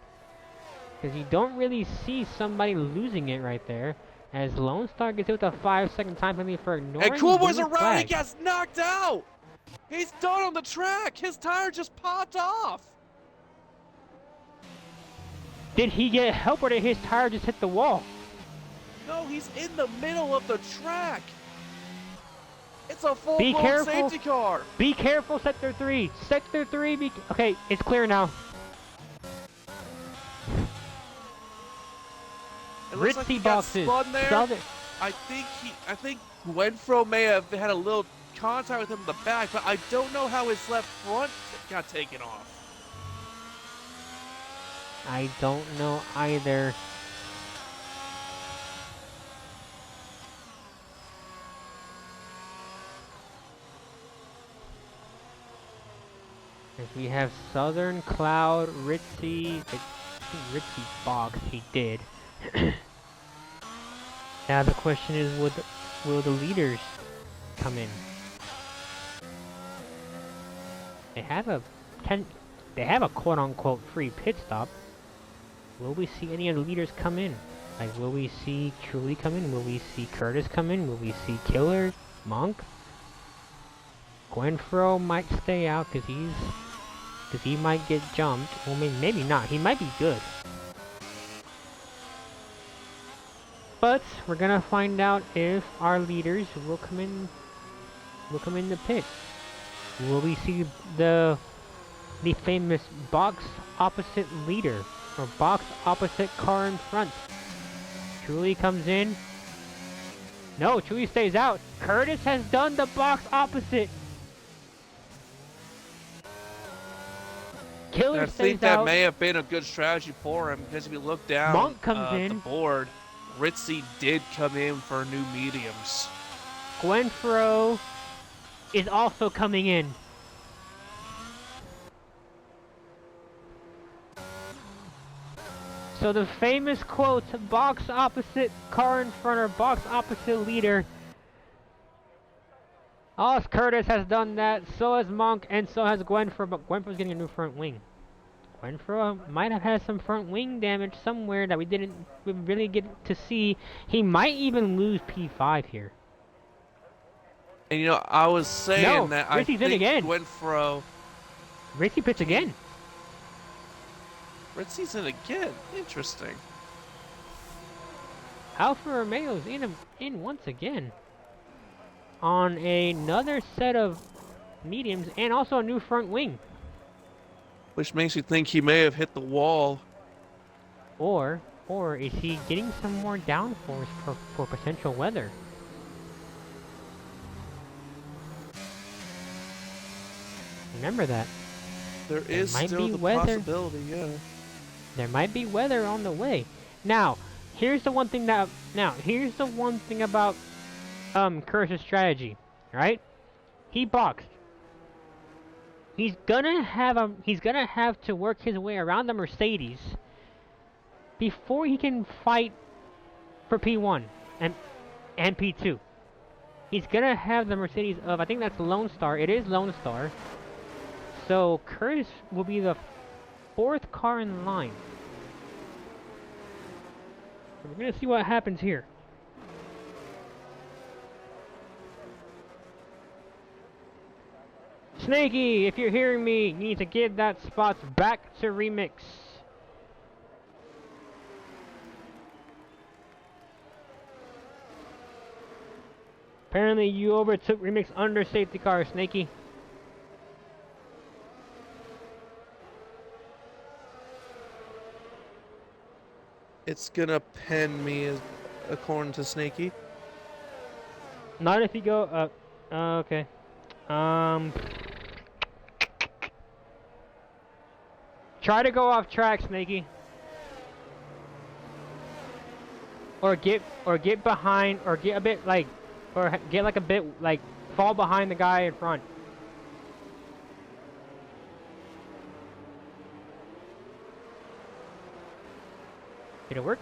A: Because you don't really see somebody losing it right there. As Lone Star gets hit with a 5-second time penalty for ignoring
B: And Cool Boy's
A: blue
B: around, he
A: flag.
B: gets knocked out! He's done on the track! His tire just popped off!
A: Did he get help, or did his tire just hit the wall?
B: No, he's in the middle of the track! It's a full-blown safety car!
A: Be careful, Sector 3! Sector 3, okay, it's clear now.
B: It looks like he
A: Ritzy
B: got
A: boxes.
B: spun there.
A: Southern.
B: I think Gwenfro may have had a little contact with him in the back, but I don't know how his left front got taken off.
A: I don't know either. As we have Southern, Cloud, Ritzy. I think Ritzy boxed. He did. Now the question is, will the leaders come in? They have a quote-unquote free pit stop. Will we see any of the leaders come in? Like, will we see Truly come in? Will we see Curtis come in? Will we see Killer, Monk? Gwenfro might stay out because he might get jumped. Well, maybe not. He might be good. But we're gonna find out if our leaders will come in the pit. Will we see the famous box opposite leader, or box opposite car in front? Truly comes in. No, Truly stays out. Curtis has done the box opposite. Killer
B: And I
A: stays
B: think that
A: out.
B: may have been a good strategy for him, because if you look down
A: Monk comes in.
B: the board, Ritzy did come in for new mediums.
A: Gwenfro is also coming in. So the famous quote, box opposite car in front, or box opposite leader. Oz Curtis has done that, so has Monk, and so has Gwenfro, but Gwenfro's getting a new front wing. Gwenfro might have had some front wing damage somewhere that we didn't really get to see. He might even lose P5 here.
B: And you know, I was saying that I
A: Ritzy's
B: think
A: in again.
B: Gwenfro...
A: Ritzy pits again.
B: Ritzy's in again. Interesting.
A: Alfa Romeo's in once again. On another set of mediums, and also a new front wing.
B: Which makes you think he may have hit the wall.
A: Or is he getting some more downforce for potential weather? Remember that.
B: There is
A: might
B: still
A: be
B: the
A: weather.
B: possibility, yeah.
A: There might be weather on the way. Now, here's the one thing about Curtis's strategy, right? He boxed. He's gonna have to work his way around the Mercedes before he can fight for P1 and P2. He's gonna have the Mercedes of, I think that's Lone Star. It is Lone Star. So Curtis will be the 4th car in line. So we're gonna see what happens here. Snaky, if you're hearing me, you need to give that spot back to Remix. Apparently you overtook Remix under safety car, Snaky.
B: It's gonna pen me, according to Snaky.
A: Not if you go up. Okay. Try to go off track, Snaky. Or get behind, or get a bit like, or get like a bit like, fall behind the guy in front. Did it work?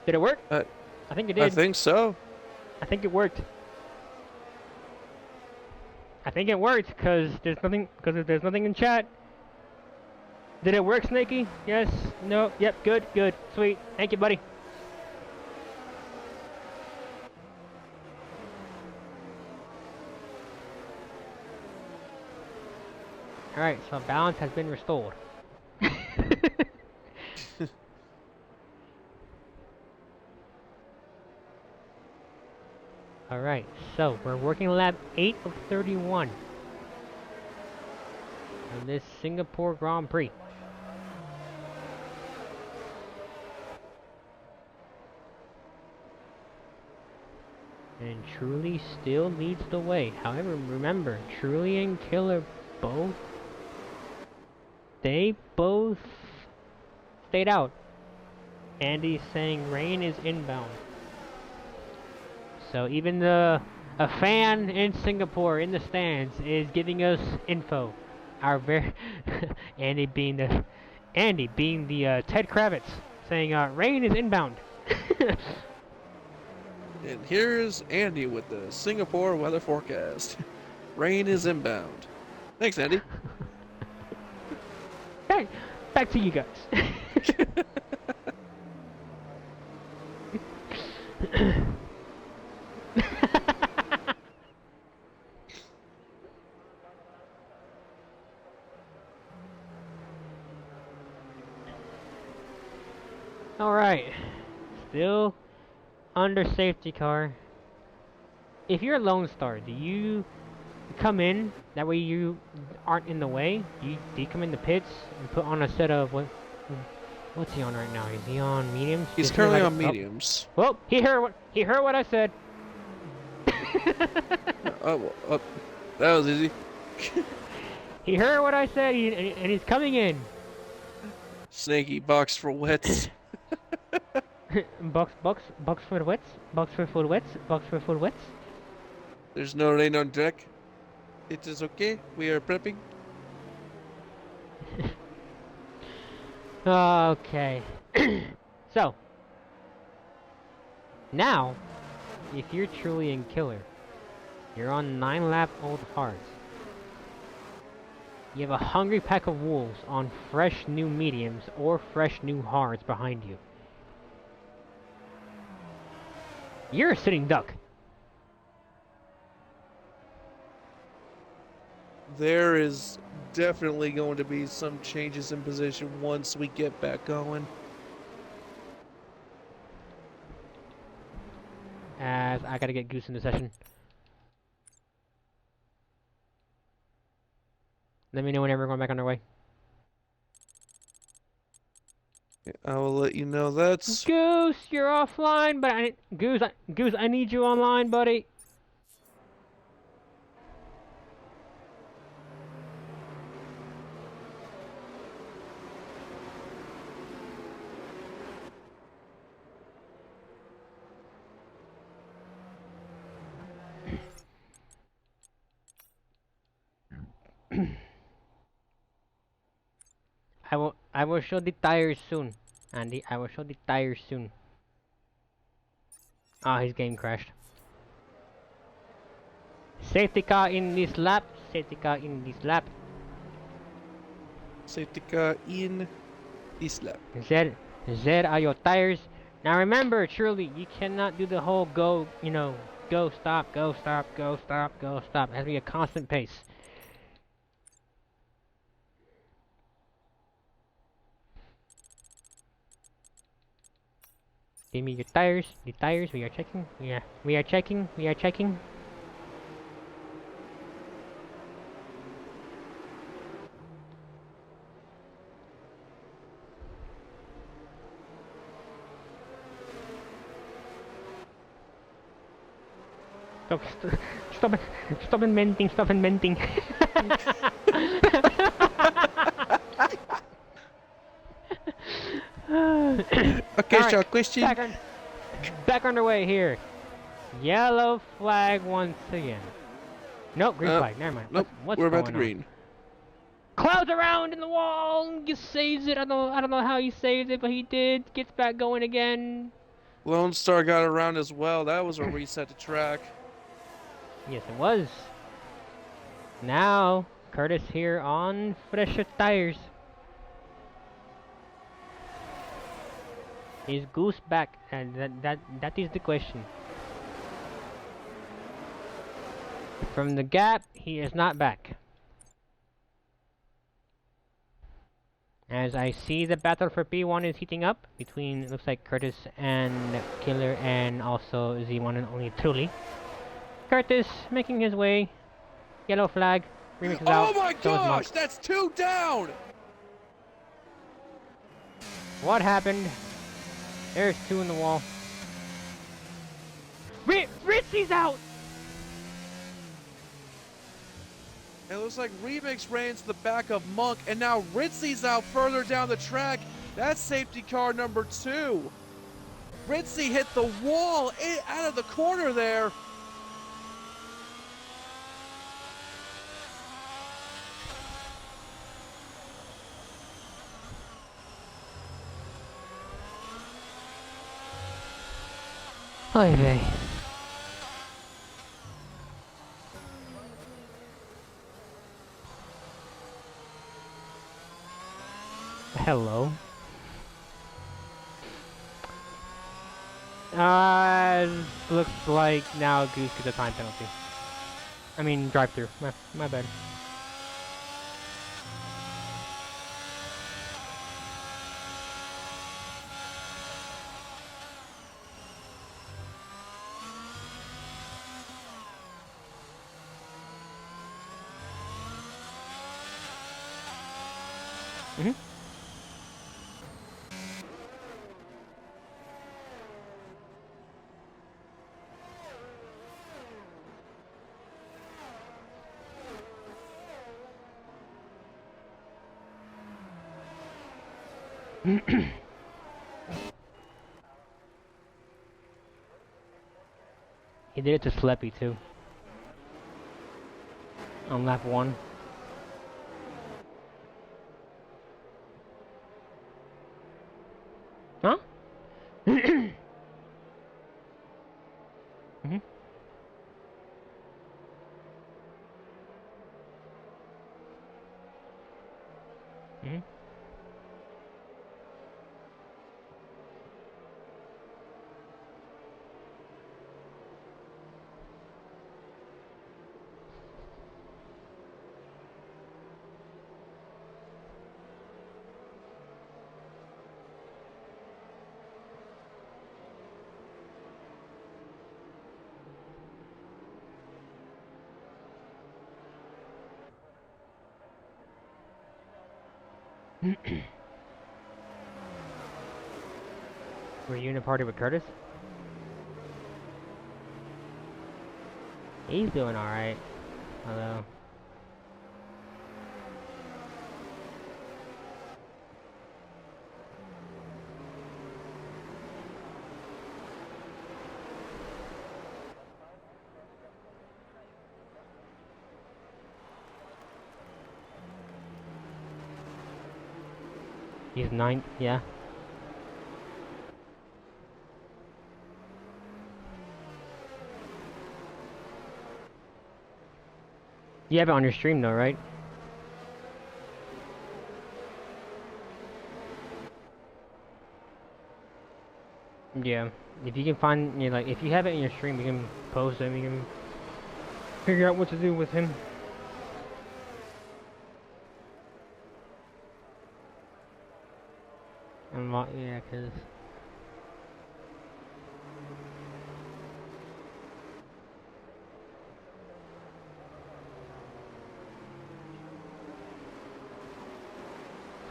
A: Did it work? I think it did.
B: I think so.
A: I think it worked. I think it worked because there's nothing in chat. Did it work, Snaky? Yes. No. Yep. Good. Good. Sweet. Thank you, buddy. Alright, so balance has been restored. Alright, so we're working lap 8 of 31 on this Singapore Grand Prix. And Truly still leads the way. However, remember, Truly and Killer they both stayed out. Andy's saying rain is inbound. So even a fan in Singapore in the stands is giving us info. Our Andy being the Ted Kravitz saying rain is inbound.
B: And here's Andy with the Singapore weather forecast. Rain is inbound. Thanks, Andy.
A: Hey, back to you guys. Alright, still under safety car. If you're a Lone Star, do you come in, that way you aren't in the way? Do you come in the pits and put on a set of, what's he on right now? Is he on mediums?
B: He's currently on mediums.
A: Well, he heard what I said.
B: That was easy.
A: He heard what I said, and he's coming in.
B: Snaky box for wets.
A: box for wets. Box for full wets. Box for full wets.
B: There's no rain on deck. It is okay. We are prepping.
A: Okay. So now, if you're Truly in Killer, you're on 9-lap old hards. You have a hungry pack of wolves on fresh new mediums or fresh new hards behind you. You're a sitting duck.
B: There is definitely going to be some changes in position once we get back going.
A: As I gotta get Goose in the session. Let me know whenever we're going back on our way.
B: I will let you know that's...
A: Goose, you're offline, but Goose, I need you online, buddy. I will show the tires soon, Andy. I will show the tires soon. Ah, his game crashed. Safety car in this lap. Safety car in this lap.
B: Safety car in this lap.
A: Z are your tires. Now remember, Truly, you cannot do the whole go, go stop, go stop, go stop, go stop. It has to be a constant pace. Give me your tires. The tires. We are checking. We are checking. We are checking. Stop, stop, stop inventing, stop inventing.
B: Okay,
A: Alright,
B: so question.
A: back underway here. Yellow flag once again. Nope, green flag, never mind.
B: Nope,
A: What's
B: we're about
A: going
B: to
A: on?
B: green.
A: Clouds around in the wall, he saves it. I don't know how he saves it, but he did. Gets back going again.
B: Lone Star got around as well. That was a reset to track.
A: Yes, it was. Now, Curtis here on fresher tires. Is Goose back? And that is the question. From the gap, he is not back. As I see the battle for P1 is heating up between, looks like Curtis and Killer and also Z1 and only Truly. Curtis making his way. Yellow flag. Remix is out.
B: Oh my
A: So is Monk.
B: gosh, that's 2 down!
A: What happened? There's 2 in the wall. Ritzy's out!
B: It looks like Remix ran into the back of Monk, and now Ritzy's out further down the track. That's safety car number 2. Ritzy hit the wall out of the corner there.
A: Oy vey. Hello. Looks like now Goose gets a time penalty. I mean, drive through. My bad. Mhm. He did it to Sleppy too. On lap 1. Huh? Mhm. Mhm. Were you in a party with Curtis? He's doing alright. Although. He's 9th, yeah. You have it on your stream though, right? Yeah. If you can find, you know, like, if you have it in your stream, you can post it and you can figure out what to do with him. Yeah, cause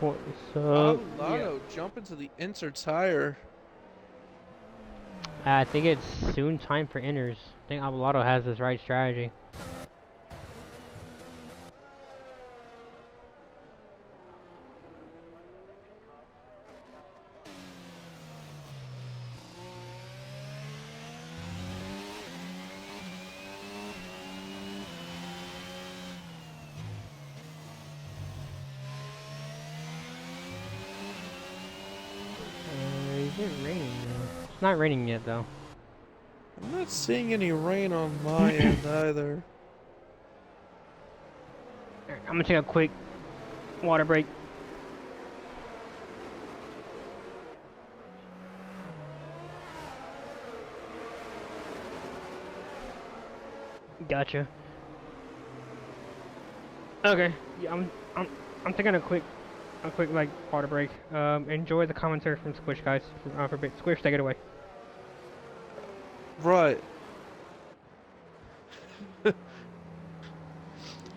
A: What's up?
B: Abelardo jumping to the insert tire.
A: I think it's soon time for inners. I think Abelardo has this right strategy. Is it raining now? It's not raining yet though.
B: I'm not seeing any rain on my end either.
A: Alright, I'm gonna take a quick water break. Gotcha. Okay, yeah, I'm taking a quick like water break. Enjoy the commentary from Squish, guys. For a bit. Squish, take it away.
B: Right.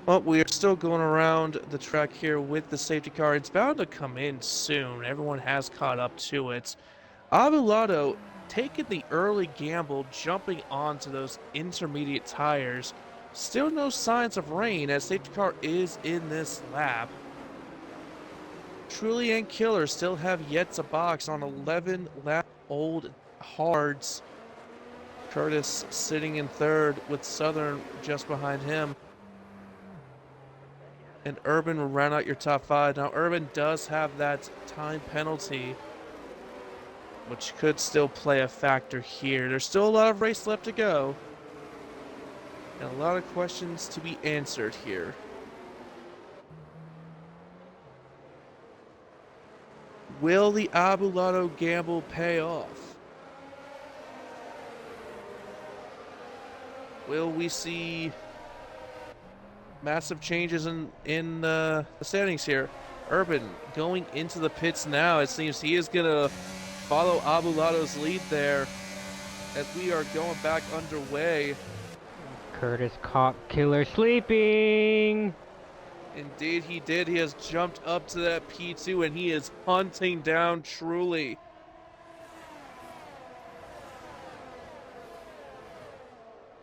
B: Well, we are still going around the track here with the safety car. It's bound to come in soon. Everyone has caught up to it. Abelardo taking the early gamble, jumping onto those intermediate tires. Still no signs of rain as safety car is in this lap. Truly and Killer still have yet to box on 11 lap old hards. Curtis sitting in third with Southern just behind him. And Urban will round out your top five. Now Urban does have that time penalty, which could still play a factor here. There's still a lot of race left to go. And a lot of questions to be answered here. Will the Abelardo gamble pay off? Will we see massive changes in the standings here? Urban going into the pits now. It seems he is going to follow Abelardo's lead there as we are going back underway.
A: Curtis caught Killer sleeping.
B: Indeed he did. He has jumped up to that P2 and he is hunting down Truly.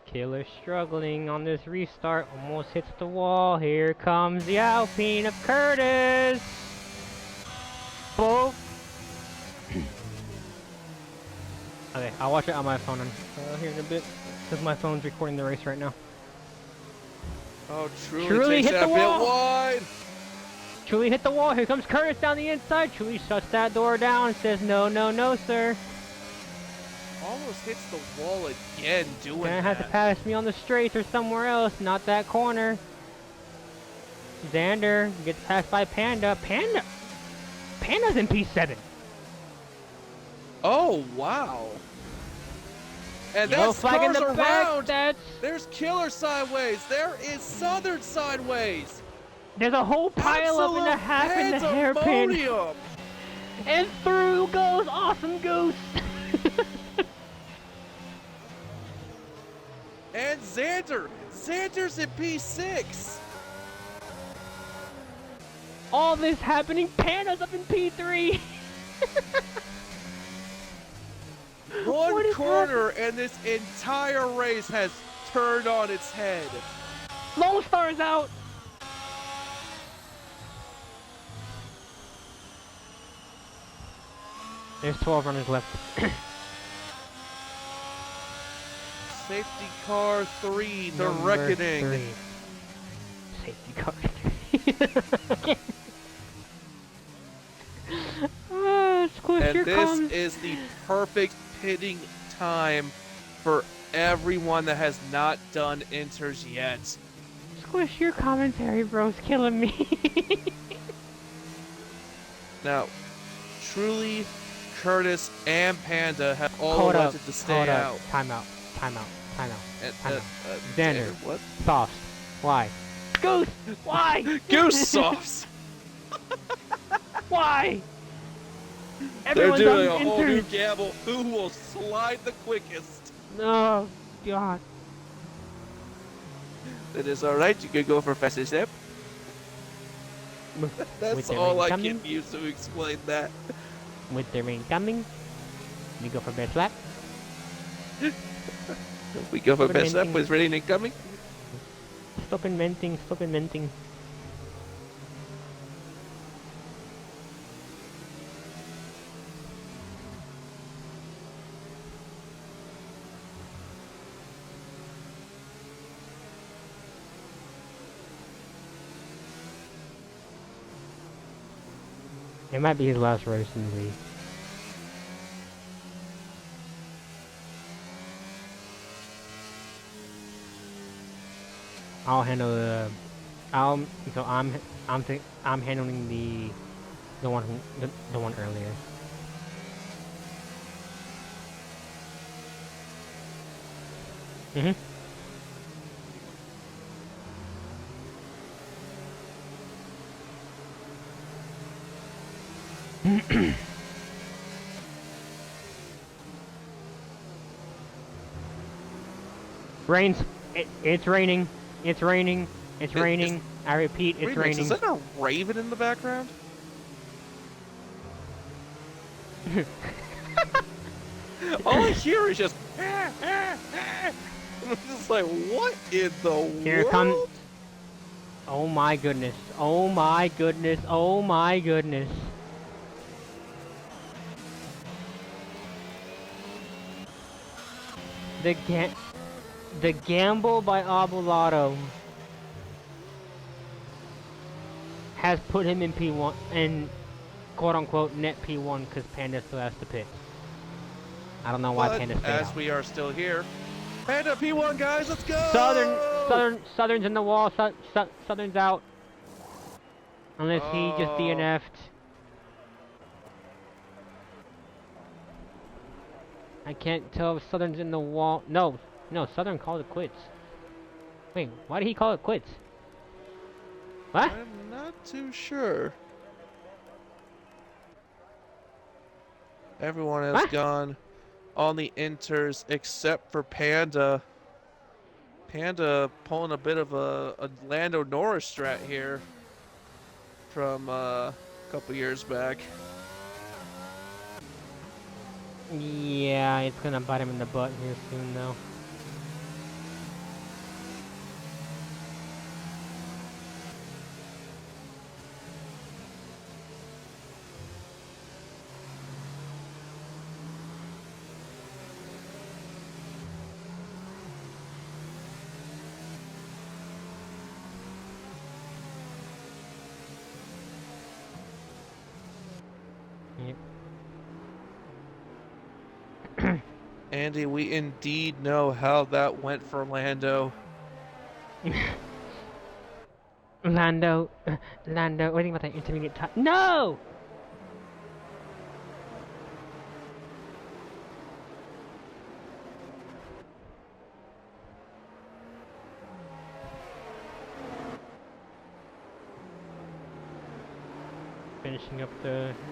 A: Killer struggling on this restart. Almost hits the wall. Here comes the Alpine of Curtis. Boom. Okay, I'll watch it on my phone here in a bit because my phone's recording the race right now.
B: Oh,
A: Truly
B: takes
A: hit
B: that
A: the
B: bit
A: wall.
B: wide.
A: Truly hit the wall. Here comes Curtis down the inside. Truly shuts that door down and says, no, no, no, sir.
B: Almost hits the wall again doing
A: Gonna
B: that.
A: have to pass me on the straight or somewhere else, not that corner. Xander gets passed by Panda. Panda's in P7.
B: Oh, wow. And
A: Yellow
B: that's
A: flag in
B: cars
A: the back.
B: around. There's Killer sideways. There is Southern sideways.
A: There's a whole pile up and a half in the hairpin.
B: Pandemonium.
A: And through goes Awesome Goose.
B: And Xander's in P6.
A: All this happening, Panda's up in P3.
B: One corner and this entire race has turned on its head.
A: Lone Star's out. There's 12 runners left.
B: Safety car 3, the
A: Number
B: reckoning.
A: 3. Safety car 3. Squish,
B: And
A: here
B: this
A: comes.
B: is the perfect pitting time for everyone that has not done inters yet.
A: Squish, your commentary, bro's killing me.
B: Now, Truly, Curtis, and Panda have all elected to stay out.
A: Time out.
B: And,
A: Xander.
B: what?
A: Soft. Why? Goose! Why?
B: Goose sauce!
A: Why?
B: They're
A: Everyone's
B: doing
A: on
B: a whole new
A: inters.
B: gamble. Who will slide the quickest?
A: Oh, God.
B: It is alright, you can go for fastest step.
A: With
B: That's
A: the
B: all
A: rain
B: I
A: coming,
B: can use to explain that.
A: with the rain coming, we go for best lap.
B: We go for
A: Stop
B: best up
A: inventing.
B: with rain incoming.
A: Stop inventing. Stop inventing. It might be his last race in the league. I'll handle the. I'll. So I'm handling the one the one earlier. Mhm. Rains. It's raining. It's raining. It's
B: Is,
A: raining. I repeat, it's
B: Remix, is
A: raining.
B: that a raven in the background? All I hear is just. I'm just like, what in the
A: Here comes.
B: world?
A: Oh my goodness. Oh my goodness. Oh my goodness. The ga the gamble by Abulato has put him in P1 and quote unquote net P1 because Panda still has to pit. I don't know why
B: But
A: Panda stayed
B: as
A: out.
B: we are still here, Panda P1 guys, let's go!
A: Southern's in the wall. Southern's out. Unless he just
B: Oh,
A: DNF'd. I can't tell if Southern's in the wall. No, Southern called it quits. Wait, why did he call it quits? What?
B: I'm not too sure. Everyone has
A: What?
B: gone on the inters except for Panda. Panda pulling a bit of a Lando Norris strat here from a couple years back.
A: Yeah, it's gonna bite him in the butt here soon, though. Yep.
B: Andy, we indeed know how that went for Lando.
A: Lando, Lando, what do you think about that intermediate time? No!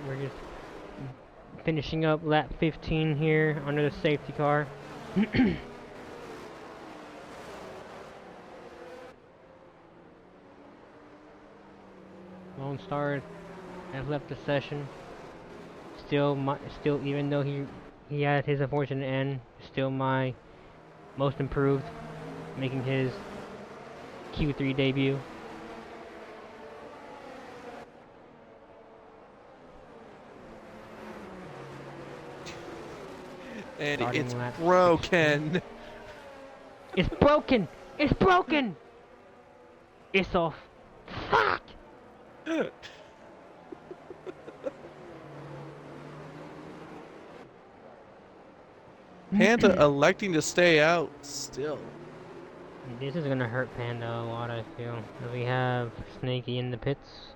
A: We're just finishing up lap 15 here under the safety car. Lone Star has left the session. Still, even though he had his unfortunate end, still my most improved, making his Q3 debut.
B: And
A: Starting
B: it's
A: lap 16.
B: broken.
A: It's broken! It's broken! It's off. Fuck!
B: Panda electing to stay out still.
A: This is gonna hurt Panda a lot, I feel. We have Snaky in the pits.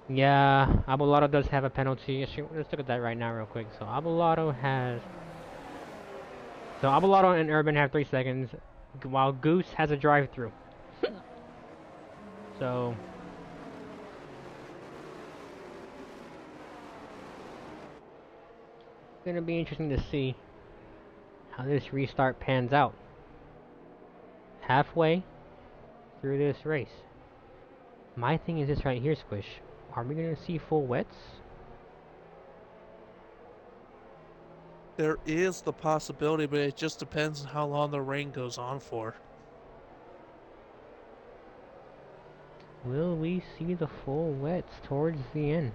A: Yeah, Abulato does have a penalty. Let's look at that right now real quick. So Abulato and Urban have 3 seconds, while Goose has a drive-through. So Gonna be interesting to see how this restart pans out. Halfway through this race. My thing is this right here, Squish. Are we gonna see full wets?
B: There is the possibility, but it just depends on how long the rain goes on for.
A: Will we see the full wets towards the end?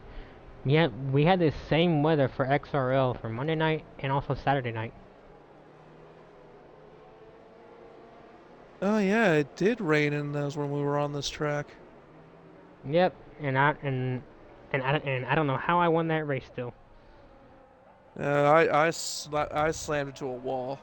A: Yeah, we had the same weather for XRL for Monday night and also Saturday night.
B: Oh yeah, it did rain in those when we were on this track.
A: Yep, and I don't know how I won that race still.
B: I slammed into a wall.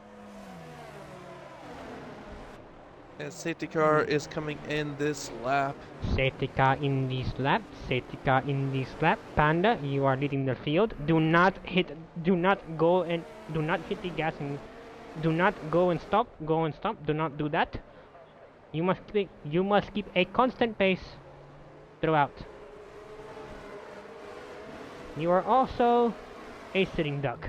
B: And safety car is coming in this lap.
A: Safety car in this lap. Safety car in this lap. Panda, you are leading the field. Do not hit the gas and do not go and stop. Go and stop. Do not do that. You must keep a constant pace throughout. You are also a sitting duck.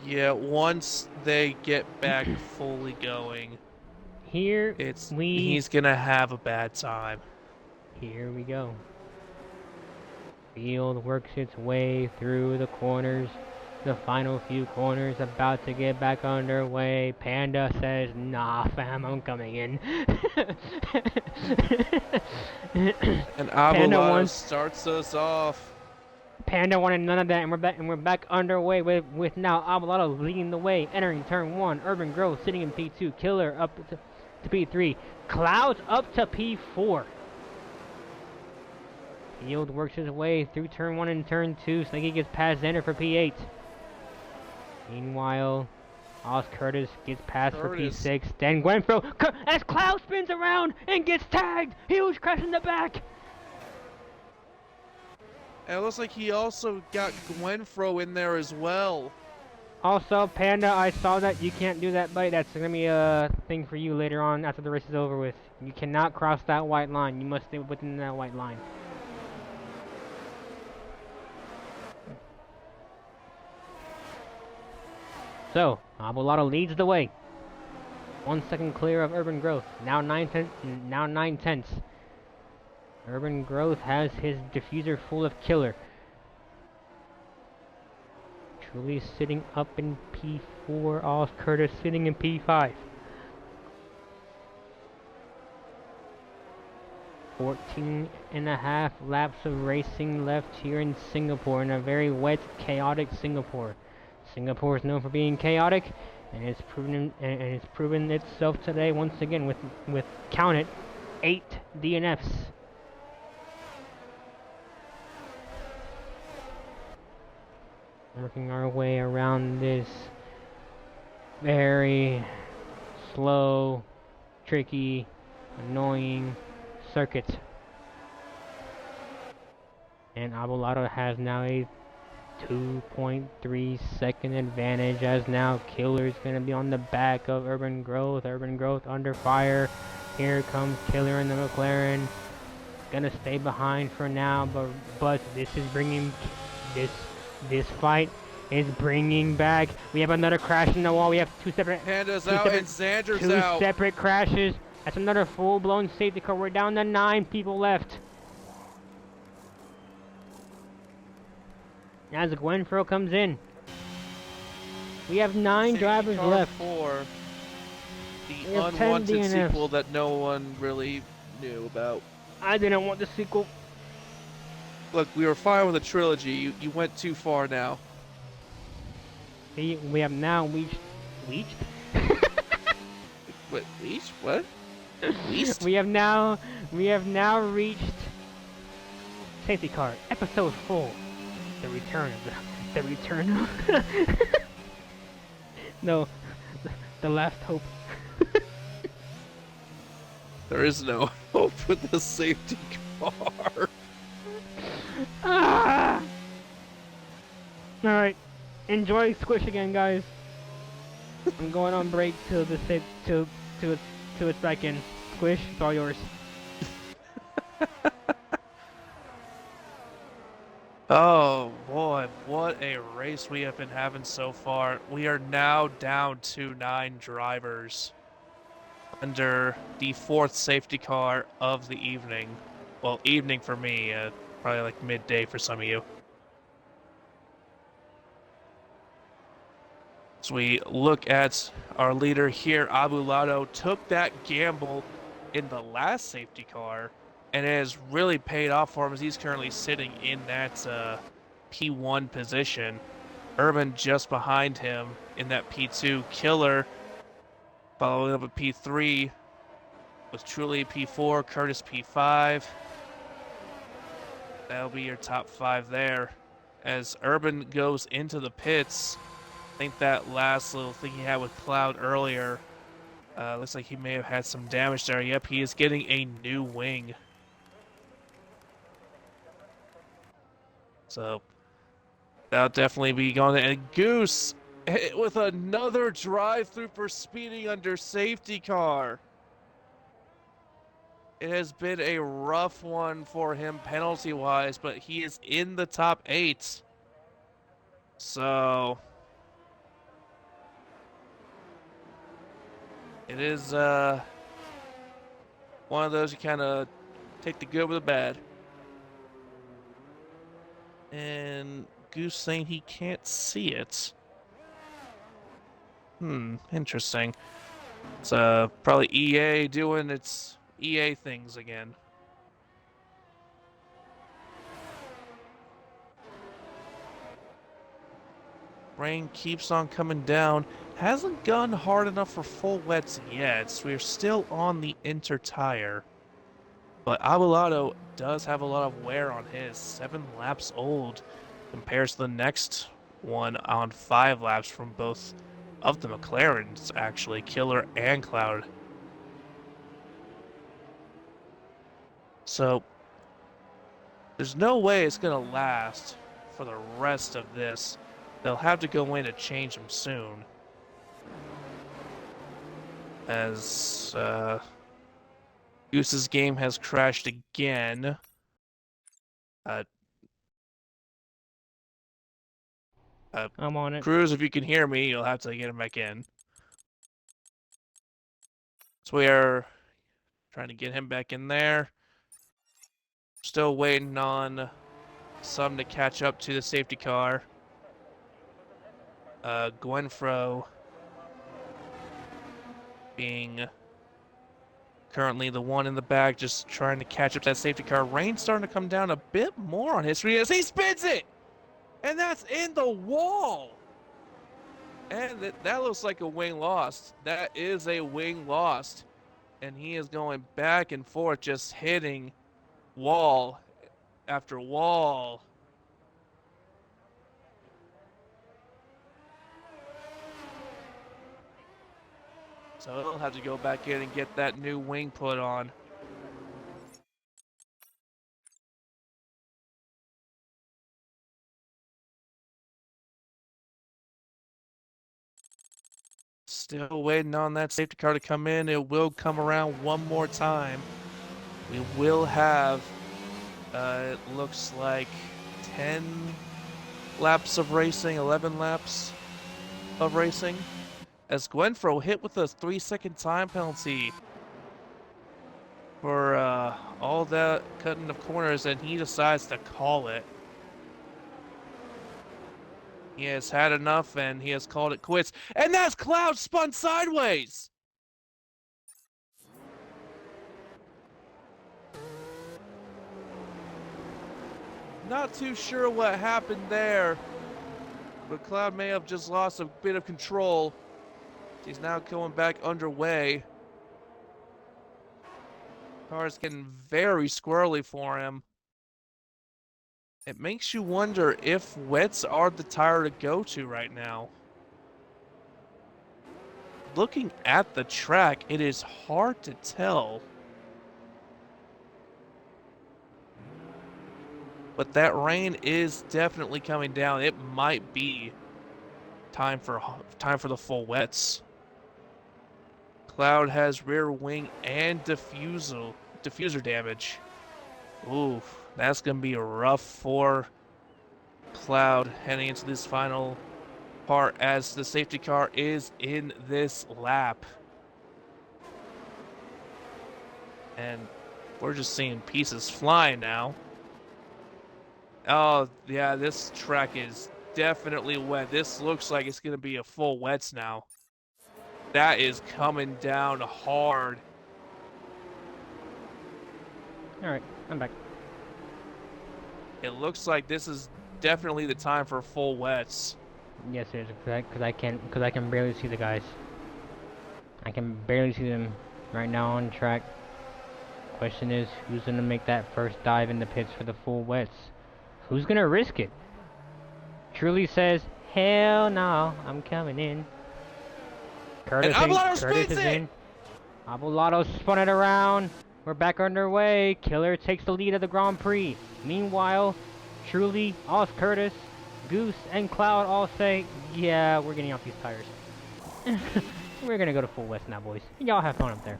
B: Yeah, once they get back fully going,
A: Here
B: he's gonna have a bad time.
A: Here we go. Field works its way through the corners. The final few corners about to get back underway. Panda says, nah fam, I'm coming in.
B: And Abelardo starts us off.
A: Panda wanted none of that, and we're back underway with now Abelardo leading the way, entering turn 1. Urban Growth sitting in P2. Killer up to P3. Clouds up to P4. Field works his way through turn 1 and turn 2. Snaky gets past Xander for P8. Meanwhile, Oz Curtis gets past for P6. Then Gwenfro, as Cloud spins around and gets tagged. Huge crash in the back.
B: And it looks like he also got Gwenfro in there as well.
A: Also, Panda, I saw that. You can't do that, buddy. That's going to be a thing for you later on after the race is over with. You cannot cross that white line. You must stay within that white line. So, Abelardo leads the way. 1 second clear of Urban Growth. Now 9/10. Urban Growth has his diffuser full of Killer. Truly sitting up in P4. Oz Curtis sitting in P5. 14.5 laps of racing left here in Singapore, in a very wet, chaotic Singapore. Singapore is known for being chaotic, and it's proven itself today once again with count it, 8 DNFs. Working our way around this very slow, tricky, annoying circuit. And Abelardo has now a 2.3 second advantage, as now Killer's gonna be on the back of Urban Growth. Urban Growth under fire. Here comes Killer in the McLaren. Gonna stay behind for now, but this is bringing this fight is bringing back. We have another crash in the wall. We have two separate
B: Panda's out and Xander's out.
A: Two separate crashes. That's another full-blown safety car. We're down to 9 people left. As Gwenfro comes in, we have 9 drivers left.
B: 4, the unwanted sequel that no one really knew about.
A: I didn't want the sequel.
B: Look, we were fine with the trilogy. You went too far now.
A: We have now reached.
B: What? Reached? What? Reached?
A: We have now reached safety car episode 4. The return of no, the last hope.
B: There is no hope with the safety car.
A: Ah! All right, enjoy Squish again, guys. I'm going on break till it's back in. Squish, it's all yours.
B: Oh boy, what a race we have been having so far. We are now down to 9 drivers under the 4th safety car of the evening. Well, evening for me, probably like midday for some of you. As we look at our leader here, Abu Lado took that gamble in the last safety car, and it has really paid off for him as he's currently sitting in that P1 position. Urban just behind him in that P2. Killer following up at P3 with Truly P4, Curtis P5. That'll be your top 5 there. As Urban goes into the pits, I think that last little thing he had with Cloud earlier, looks like he may have had some damage there. Yep, he is getting a new wing. So that'll definitely be going there. And Goose with another drive-through for speeding under safety car. It has been a rough one for him penalty-wise, but he is in the top 8. So it is one of those you kind of take the good with the bad. And Goose saying he can't see it. Interesting. It's probably EA doing its EA things again. Rain keeps on coming down. Hasn't gone hard enough for full wets yet, so we're still on the inter tire. But Abelardo does have a lot of wear on his. 7 laps old. Compares to the next one on 5 laps from both of the McLarens, actually. Killer and Cloud. So, there's no way it's going to last for the rest of this. They'll have to go in to change them soon. As Goose's game has crashed again.
A: I'm on it.
B: Cruz, if you can hear me, you'll have to get him back in. So we are trying to get him back in there. Still waiting on some to catch up to the safety car. Gwenfro being currently the one in the back, just trying to catch up to that safety car. Rain's starting to come down a bit more on history as he spins it! And that's in the wall! And that looks like a wing lost. That is a wing lost. And he is going back and forth, just hitting wall after wall. So he'll have to go back in and get that new wing put on. Still waiting on that safety car to come in. It will come around one more time. We will have, it looks like 10 laps of racing, 11 laps of racing. As Gwenfro hit with a 3-second time penalty for all that cutting of corners, and he decides to call it. He has had enough, and he has called it quits. And that's Cloud spun sideways! Not too sure what happened there, but Cloud may have just lost a bit of control. He's now going back underway. Car's getting very squirrely for him. It makes you wonder if wets are the tire to go to right now. Looking at the track, it is hard to tell. But that rain is definitely coming down. It might be time for the full wets. Cloud has rear wing and diffuser damage. Ooh, that's gonna be rough for Cloud heading into this final part as the safety car is in this lap. And we're just seeing pieces flying now. Oh, yeah, this track is definitely wet. This looks like it's going to be a full wets now. That is coming down hard.
A: Alright, I'm back.
B: It looks like this is definitely the time for full wets.
A: Yes, it is, because I can barely see the guys. I can barely see them right now on track. Question is, who's gonna make that first dive in the pits for the full wets? Who's gonna risk it? Truly says, hell no, I'm coming in.
B: And Abelardo
A: Curtis
B: spins
A: is
B: it!
A: in. Abelardo spun it around. We're back underway. Killer takes the lead of the Grand Prix. Meanwhile, Truly, Oz Curtis, Goose, and Cloud all say, yeah, we're getting off these tires. We're gonna go to full west now, boys. Y'all have fun up there.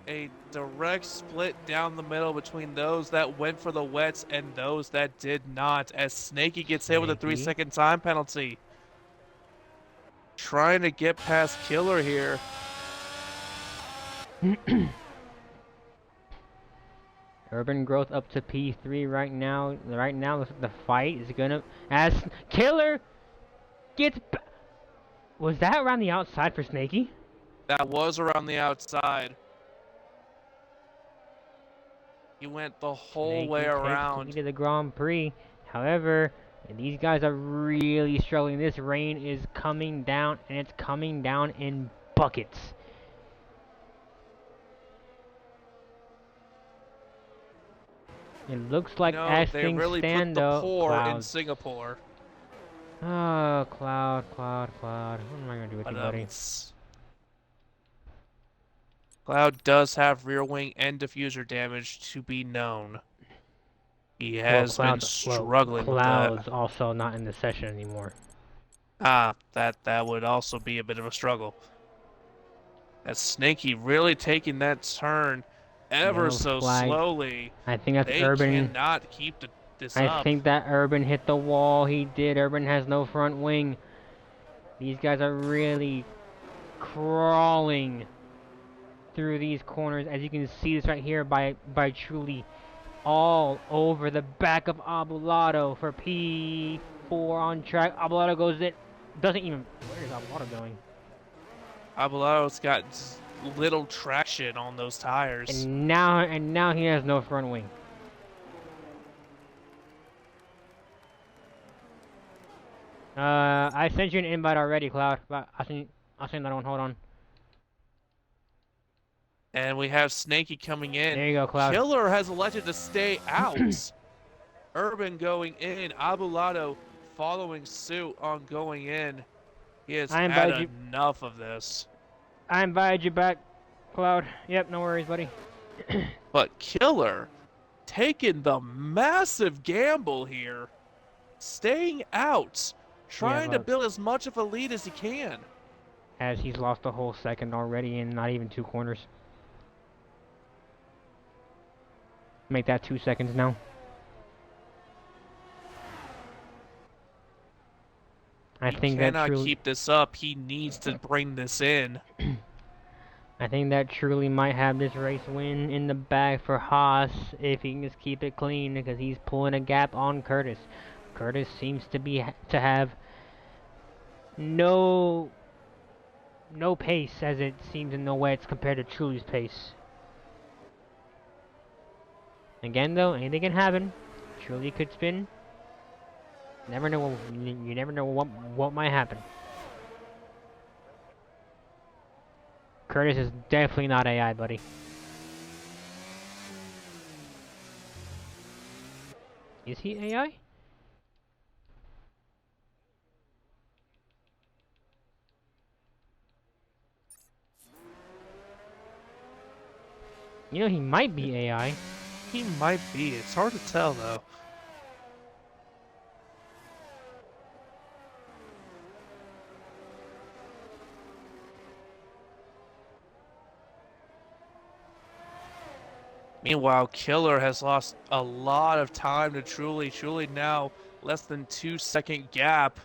B: A direct split down the middle between those that went for the wets and those that did not, as Snaky gets hit with a 3-second time penalty. Trying to get past Killer here.
A: Urban Growth up to P3 right now. Right now, the fight is gonna... As Killer gets... Was that around the outside for Snaky?
B: That was around the outside. He went the whole way around.
A: Takes the lead of the Grand Prix. However, these guys are really struggling. This rain is coming down, and it's coming down in buckets. It looks like as
B: they
A: things
B: really
A: stand,
B: put the
A: though,
B: pour in
A: Clouds.
B: Singapore.
A: Oh, Cloud. What am I gonna do with you, buddy?
B: Cloud does have rear wing and diffuser damage to be known. He has been struggling with that.
A: Cloud's also not in the session anymore.
B: That would also be a bit of a struggle. As Snaky really taking that turn ever so slowly.
A: I think that's
B: they
A: Urban.
B: Cannot keep this
A: I
B: up.
A: think that Urban hit the wall. He did. Urban has no front wing. These guys are really crawling through these corners. As you can see this right here by Truly all over the back of Abelardo for P4 on track. Abelardo goes in. Doesn't even... Where is Abelardo going?
B: Abelaro's got little traction on those tires.
A: And now he has no front wing. I sent you an invite already, Cloud. But I'll send that one. Hold on.
B: And we have Snaky coming in.
A: There you go, Cloud.
B: Killer has elected to stay out. Urban going in. Abulado following suit on going in. He has had enough of this.
A: I invited you back, Cloud. Yep, no worries, buddy.
B: But Killer taking the massive gamble here. Staying out. Trying to build as much of a lead as he can.
A: As he's lost a whole second already in not even 2 corners. Make that 2 seconds now. I think that
B: cannot keep this up. He needs to bring this in.
A: I think that Truly might have this race win in the bag for Haas if he can just keep it clean, because he's pulling a gap on Curtis. Curtis seems to have no pace, as it seems in the wets, compared to Truly's pace. Again, though, anything can happen. Truly could spin. Never know. You never know what might happen. Curtis is definitely not AI, buddy. Is he AI? You know, he might be AI.
B: He might be. It's hard to tell, though. Meanwhile, Killer has lost a lot of time to Truly. Truly now less than 2 second gap.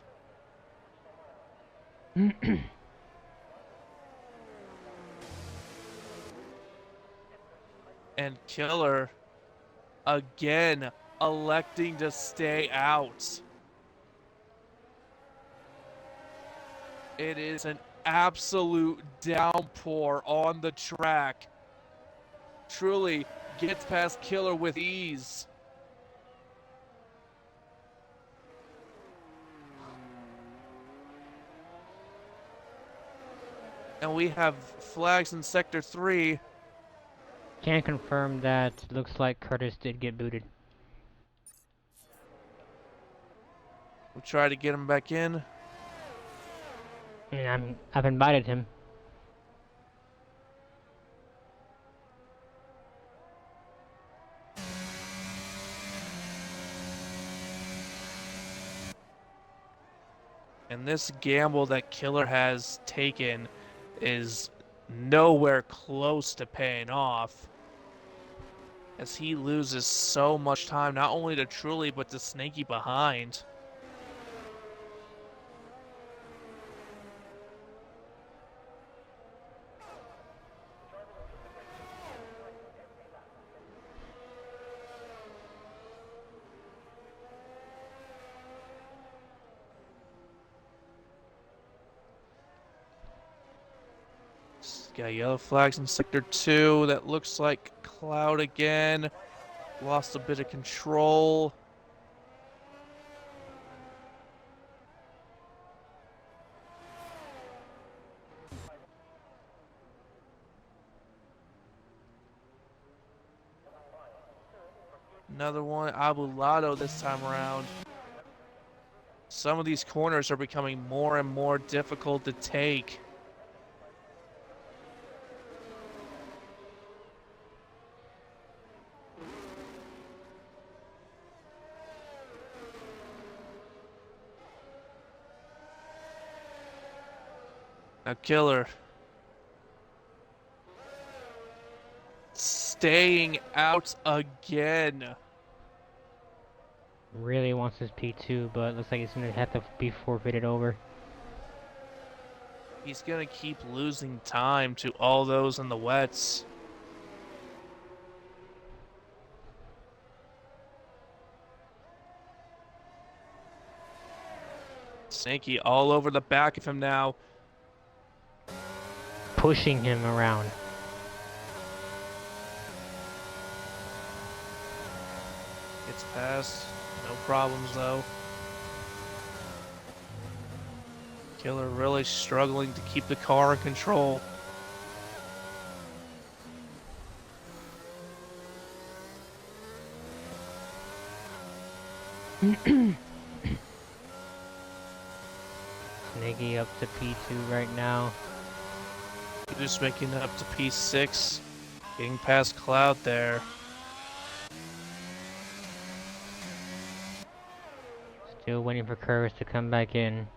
B: And Killer again electing to stay out. It is an absolute downpour on the track. Truly gets past Killer with ease. And we have flags in Sector 3.
A: Can confirm that looks like Curtis did get booted.
B: We'll try to get him back in.
A: And I've invited him.
B: And this gamble that Killer has taken is nowhere close to paying off, as he loses so much time, not only to Truly, but to Snaky behind. Got yellow flags in Sector 2. That looks like Cloud again. Lost a bit of control. Another one, Abulado this time around. Some of these corners are becoming more and more difficult to take. Now Killer staying out again.
A: Really wants his P2, but looks like he's gonna have to be forfeited over.
B: He's gonna keep losing time to all those in the wets. Snaky all over the back of him now.
A: Pushing him around.
B: Gets past. No problems though. Killer really struggling to keep the car in control.
A: Snaky up to P2 right now.
B: Just making it up to P6. Getting past Cloud there.
A: Still waiting for Curtis to come back in.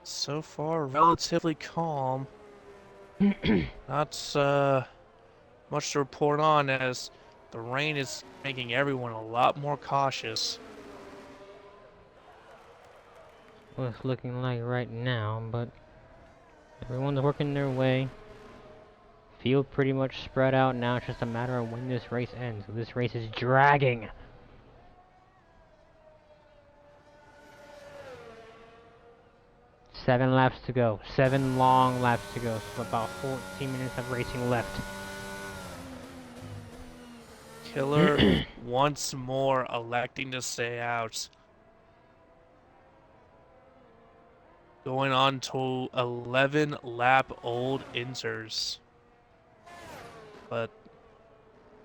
B: So far, relatively calm. Not much to report on, as the rain is making everyone a lot more cautious.
A: What it's looking like right now, but everyone's working their way. Field pretty much spread out now. It's just a matter of when this race ends. This race is dragging. Seven laps to go. 7 long laps to go. So about 14 minutes of racing left.
B: Killer once more electing to stay out. Going on to 11 lap old inters. But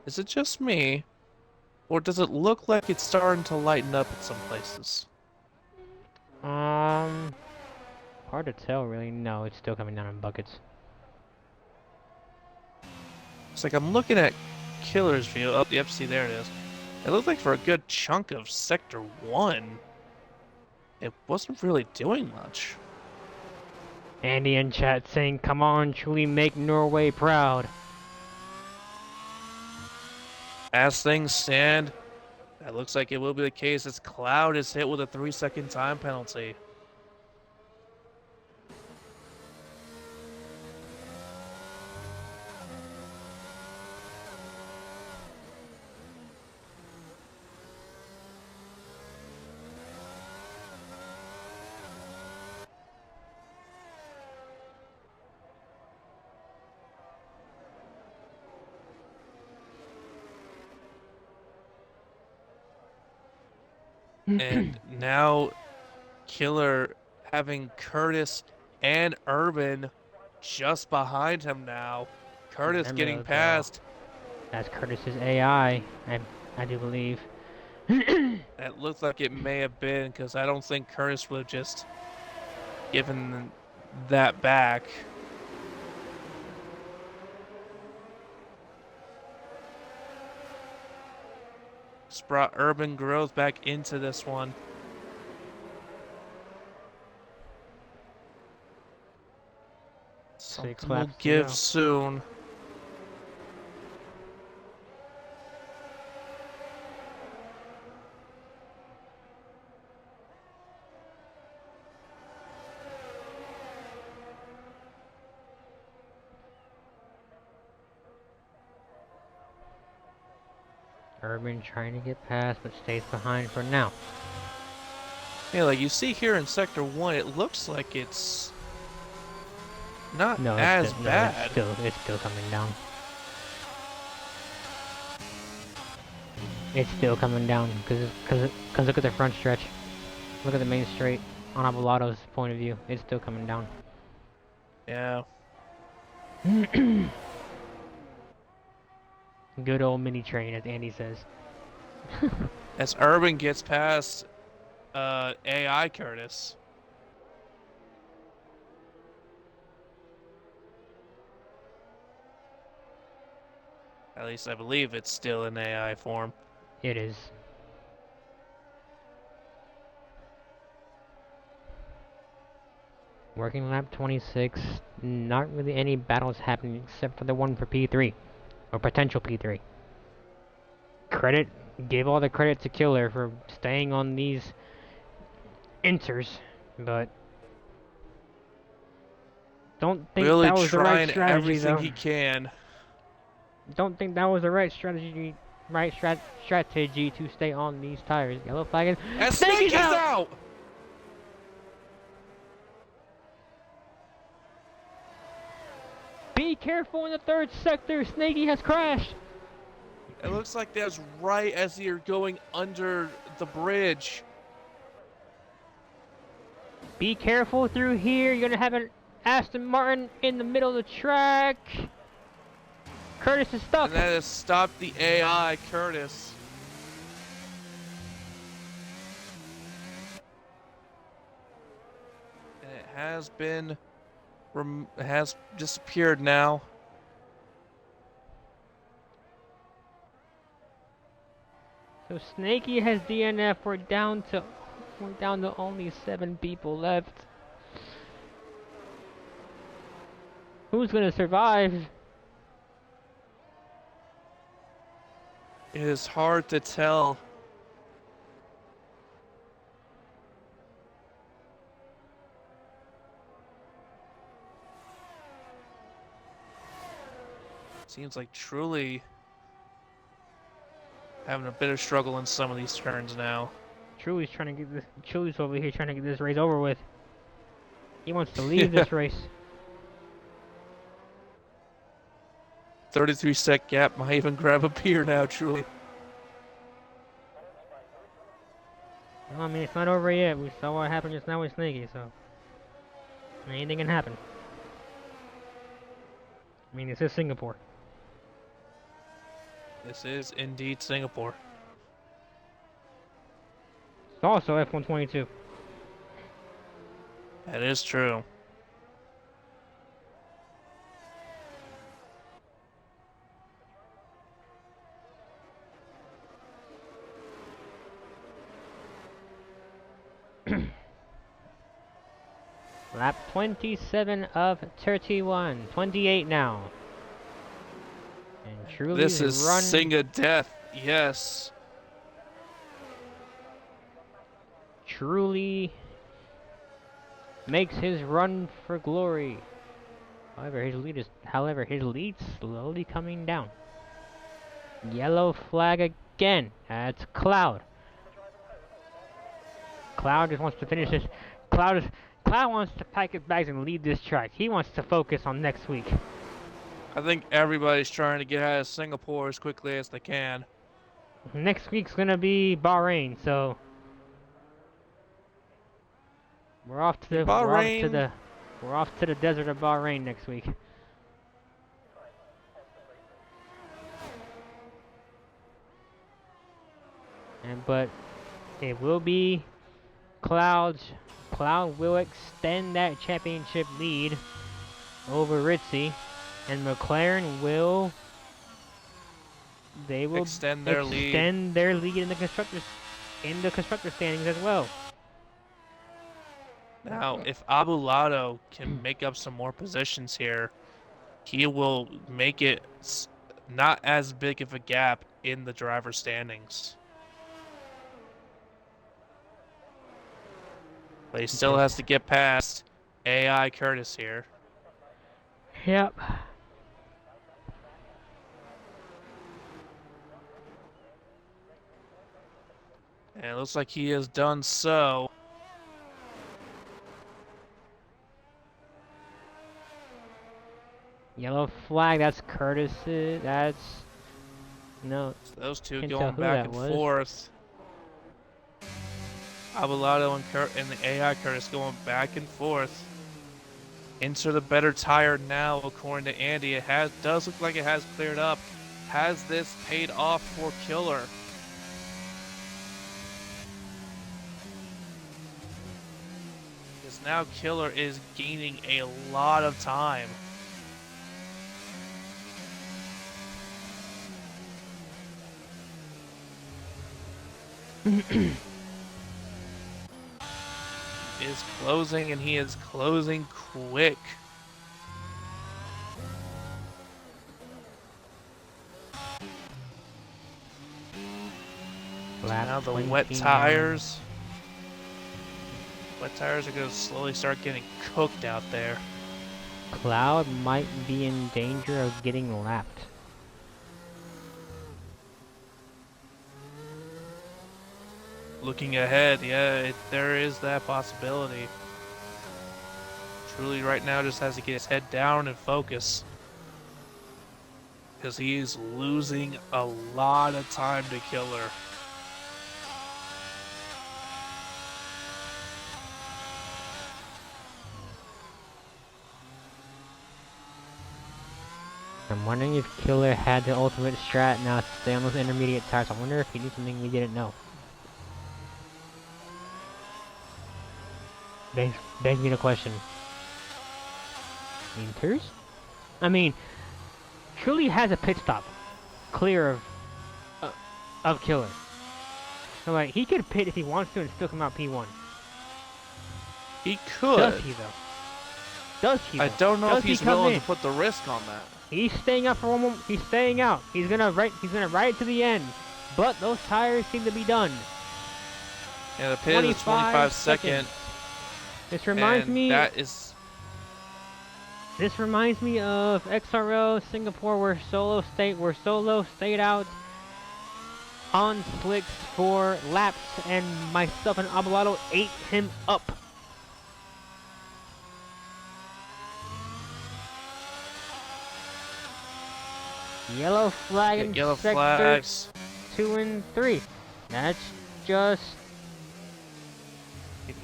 B: is it just me? Or does it look like it's starting to lighten up in some places?
A: Um, hard to tell, really. No, it's still coming down in buckets.
B: It's like I'm looking at Killer's view. Oh, yep, see, there it is. It looked like for a good chunk of Sector 1, it wasn't really doing much.
A: Andy in chat saying, "Come on, truly make Norway proud."
B: As things stand, that looks like it will be the case as Cloud is hit with a 3-second time penalty. And now Killer having Curtis and Urban just behind him now. Curtis getting past.
A: That's Curtis's AI, I do believe.
B: That looks like it may have been, because I don't think Curtis would have just given that back. Just brought Urban growth back into this one. Something will give soon.
A: Urban trying to get past, but stays behind for now.
B: Yeah, like you see here in Sector 1, it looks like it's not as bad.
A: It's still coming down. It's still coming down, because look at the front stretch. Look at the main straight. On Avolado's point of view, it's still coming down.
B: Yeah.
A: Good old mini train, as Andy says.
B: As Urban gets past AI Curtis. At least I believe it's still in AI form.
A: It is. Working lap 26. Not really any battles happening except for the one for P3. Or potential P3. Give all the credit to Killer for staying on these inters, but don't think
B: really
A: that was the right strategy,
B: everything
A: though.
B: he can.
A: Don't think that was the right strategy. Strategy to stay on these tires. Yellow flag
B: and Snake is out!
A: Be careful in the third sector. Snakey has crashed.
B: It looks like that's right as you're going under the bridge.
A: Be careful through here. You're gonna have an Aston Martin in the middle of the track. Curtis is stuck.
B: And that has stopped the AI, Curtis. And it has been... has disappeared now.
A: So Snakey has DNF. We're down to only 7 people left. Who's gonna survive?
B: It is hard to tell. Seems like Truly having a bit of struggle in some of these turns now.
A: Truly's over here trying to get this race over with. He wants to leave this race.
B: 33-sec gap might even grab a beer now, Truly.
A: Well, I mean, it's not over yet. We saw what happened just now with Snakey, so anything can happen. I mean, this is Singapore.
B: This is indeed Singapore.
A: It's also F122.
B: That is true.
A: Lap 27 of 31. 28 now. And
B: This
A: Truly's
B: is
A: run.
B: Sing of Death. Yes.
A: Truly makes his run for glory. However, his lead's slowly coming down. Yellow flag again. That's Cloud. Cloud just wants to finish this. Cloud wants to pack his bags and leave this track. He wants to focus on next week.
B: I think everybody's trying to get out of Singapore as quickly as they can.
A: Next week's gonna be Bahrain, so we're off to
B: Bahrain,
A: the desert of Bahrain next week. But it will be Cloud will extend that championship lead over Ritzy, and McLaren will
B: extend their lead.
A: in the constructor standings as well.
B: Now, if Abu Lado can make up some more positions here, he will make it not as big of a gap in the driver's standings. But he still has to get past AI Curtis here.
A: Yep.
B: And it looks like he has done so.
A: Yellow flag, that's Curtis's, no.
B: So those two
A: Can't
B: going
A: tell who
B: back
A: that
B: and
A: was.
B: forth. Abelardo and the AI Curtis going back and forth. Into the better tire now, according to Andy. Does look like it has cleared up. Has this paid off for Killer? Because now Killer is gaining a lot of time. Is closing, and he is closing quick. Now the wet tires. Wet tires are going to slowly start getting cooked out there.
A: Cloud might be in danger of getting lapped.
B: Looking ahead, yeah, there is that possibility. Truly right now just has to get his head down and focus. Because he's losing a lot of time to Killer.
A: I'm wondering if Killer had the ultimate strat now to stay on those intermediate tires. I wonder if he knew something we didn't know. Begs me the question. Inters? I mean, Truly has a pit stop clear of Killer. So like, he could pit if he wants to and still come out P1.
B: He could.
A: Does he though?
B: I don't know if he's willing to put the risk on that.
A: He's staying out for one more. He's staying out. He's gonna ride it to the end. But those tires seem to be done.
B: Yeah, the pit is 25 seconds.
A: This reminds me. This reminds me of XRO Singapore, where Solo stayed out on slicks for laps, and myself and Abelardo ate him up. Yellow flag in sectors 2 and 3. That's just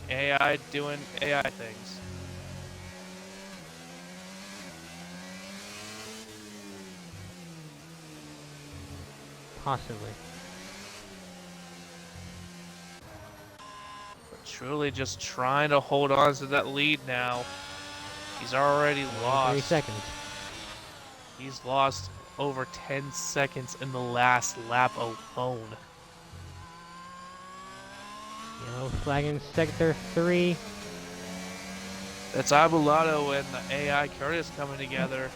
B: AI doing AI things.
A: Possibly.
B: Truly just trying to hold on to that lead now. He's already
A: 3
B: lost.
A: seconds.
B: He's lost over 10 seconds in the last lap alone.
A: Yellow flag in sector 3.
B: That's Abulato and the AI Curtis coming together.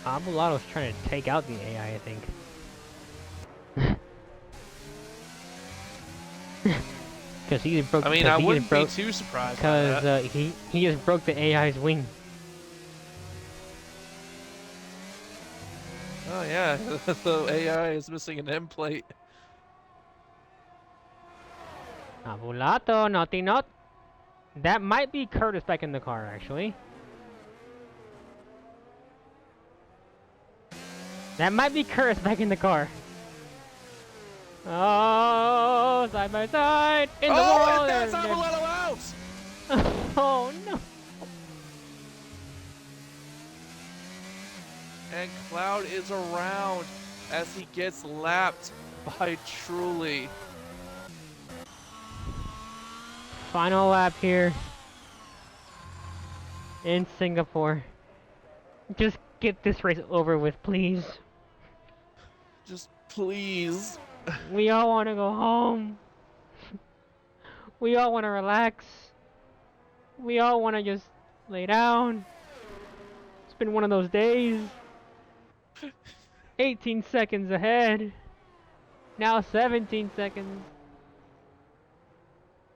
A: Abulato's trying to take out the AI, I think. Because he just broke.
B: I mean, I wouldn't be too surprised by that.
A: Because he just broke the AI's wing.
B: Oh yeah, the AI is missing an end plate.
A: Abulato, naughty not. That might be Curtis back in the car, actually. That might be Curtis back in the car. Oh, side by side in the wall.
B: Oh, and that's Abulato out.
A: Oh no.
B: And Cloud is around as he gets lapped by Truly.
A: Final lap here in Singapore. Just get this race over with, please.
B: Just please.
A: We all want to go home. We all want to relax. We all want to just lay down. It's been one of those days. 18 seconds ahead. Now 17 seconds.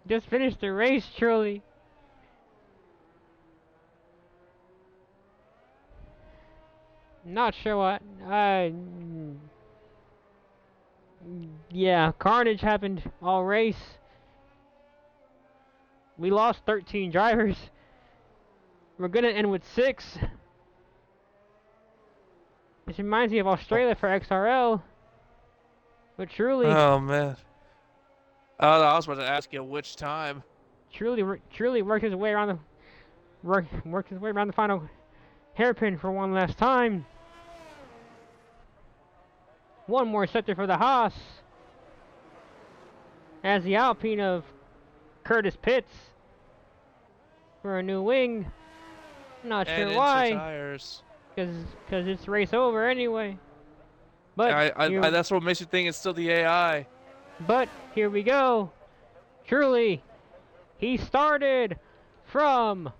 A: Just finished the race, Truly. Not sure what. Yeah, carnage happened all race. We lost 13 drivers. We're gonna end with 6. This reminds me of Australia for XRL. But Truly.
B: Oh man. Oh, I was about to ask you which time.
A: Truly worked his way around the final hairpin for one last time. One more sector for the Haas. As the Alpine of Curtis pits for a new wing. Not sure why.
B: Tires.
A: Because it's race over anyway. But
B: that's what makes you think it's still the AI.
A: But here we go. Truly, he started from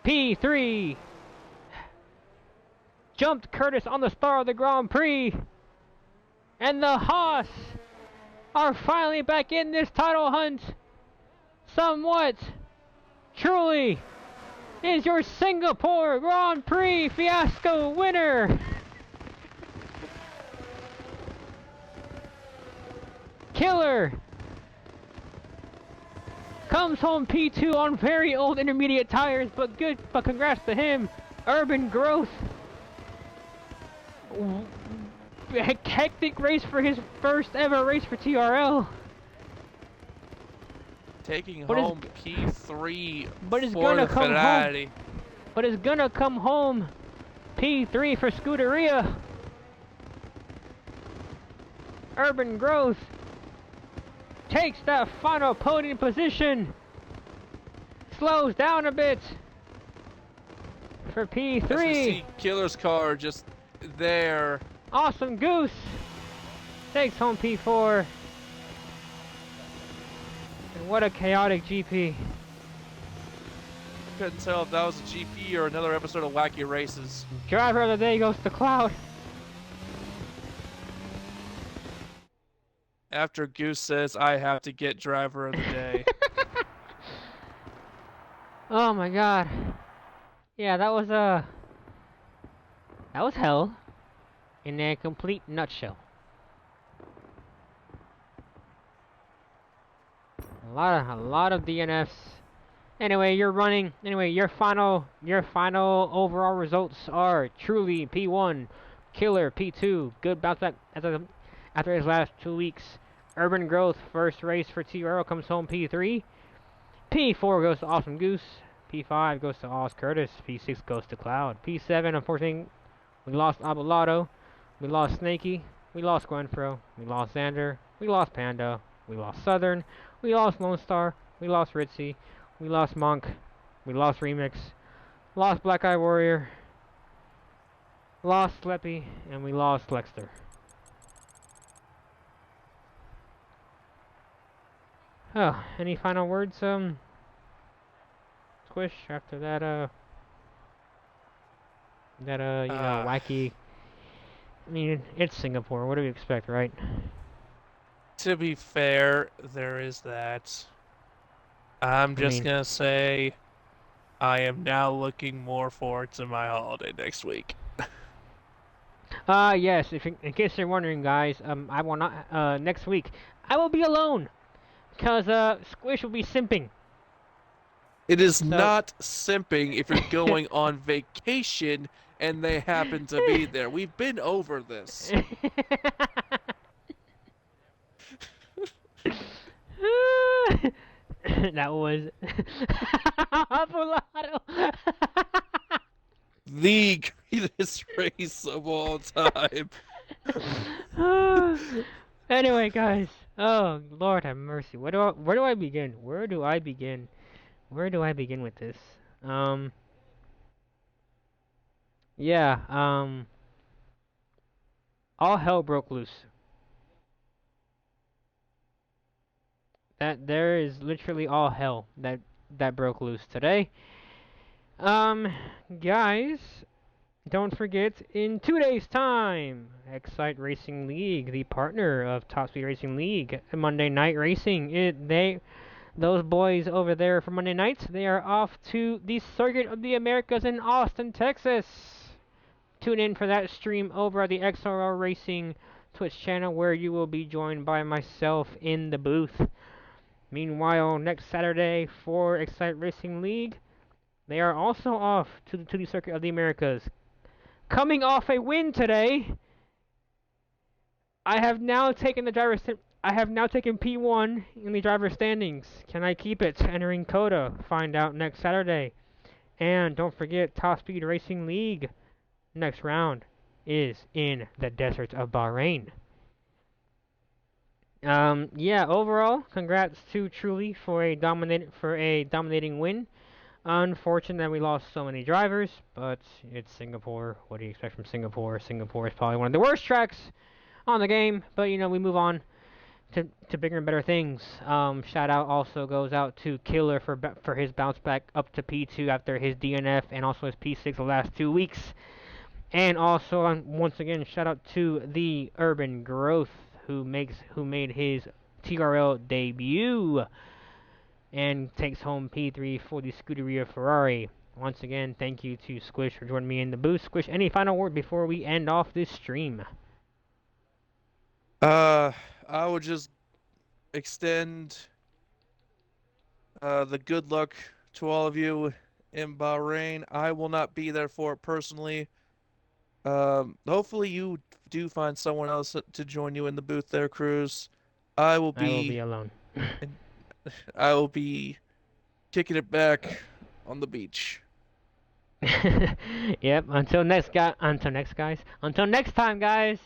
A: P3. Jumped Curtis on the star of the Grand Prix. And the Haas are finally back in this title hunt. Somewhat. Truly is your Singapore Grand Prix fiasco winner. Killer comes home P2 on very old intermediate tires, but congrats to him. Urban Growth. Hectic race for his first ever race for TRL.
B: Taking home P3
A: but it's
B: for
A: gonna
B: the
A: come
B: Ferrari.
A: home. But it's gonna come home P3 for Scuderia. Urban Growth takes that final podium position. Slows down a bit for P3.
B: As we see Killer's car just there.
A: Awesome Goose takes home P4. And what a chaotic GP.
B: Couldn't tell if that was a GP or another episode of Wacky Races.
A: Driver of the day goes to Cloud.
B: After Goose says, I have to get driver of the day.
A: Oh my god. Yeah, that was hell in a complete nutshell. A lot of DNFs. Anyway, your final overall results are Truly P1, Killer P2, good bounce back after his last 2 weeks. Urban Growth, first race for TRL, comes home P3. P4 goes to Awesome Goose. P5 goes to Oz Curtis. P6 goes to Cloud. P7, unfortunately, we lost Abulato. We lost Snakey. We lost Gwenfro. We lost Xander. We lost Panda. We lost Southern. We lost Lone Star. We lost Ritzy. We lost Monk. We lost Remix. Lost Black Eye Warrior. Lost Sleppy. And we lost Lexter. Oh, any final words, Squish, after that, wacky. I mean, it's Singapore. What do we expect, right?
B: To be fair, there is that. I'm
A: I
B: just
A: mean,
B: gonna say I am now looking more forward to my holiday next week.
A: yes. In case you're wondering, guys, I will not. Next week, I will be alone because Squish will be simping.
B: It is
A: So.
B: not simping if you're going on vacation and they happen to be there. We've been over this.
A: That was Polato.
B: The greatest race of all time.
A: Anyway, guys. Oh Lord have mercy. Where do I begin? Where do I begin? Where do I begin with this? Um. Yeah. All hell broke loose. That there is literally all hell that broke loose today. Um, guys, don't forget, in 2 days' time, Excite Racing League, the partner of Top Speed Racing League, Monday Night Racing. Those boys over there for Monday nights, they are off to the Circuit of the Americas in Austin, Texas. Tune in for that stream over at the XRL Racing Twitch channel, where you will be joined by myself in the booth. Meanwhile, next Saturday for Excite Racing League, they are also off to the Circuit of the Americas. Coming off a win today, I have now taken I have now taken P1 in the driver standings. Can I keep it? Entering Coda. Find out next Saturday. And don't forget, Top Speed Racing League next round is in the deserts of Bahrain. Yeah. Overall, congrats to Truly for a dominating win. Unfortunate that we lost so many drivers, but it's Singapore. What do you expect from Singapore? Singapore is probably one of the worst tracks on the game, but we move on to bigger and better things. Shout out also goes out to Killer for his bounce back up to P2 after his DNF and also his P6 the last 2 weeks. And also, once again, shout out to the Urban Growth who made his TRL debut and takes home P3 for the Scuderia Ferrari. Once again, thank you to Squish for joining me in the booth. Squish, any final word before we end off this stream?
B: Uh, I would just extend the good luck to all of you in Bahrain. I will not be there for it personally. Hopefully you do find someone else to join you in the booth there, Cruz. I will
A: I will
B: be
A: be alone.
B: I will be kicking it back on the beach.
A: Yep. Until next time, guys.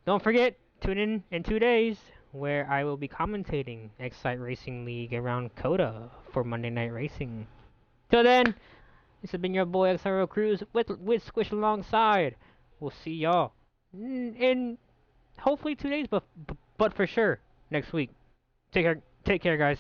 A: Don't forget, tune in 2 days where I will be commentating Excite Racing League around Coda for Monday Night Racing. Till then, this has been your boy XRO Cruz with Squish alongside. We'll see y'all in hopefully 2 days, but for sure next week. Take care, guys.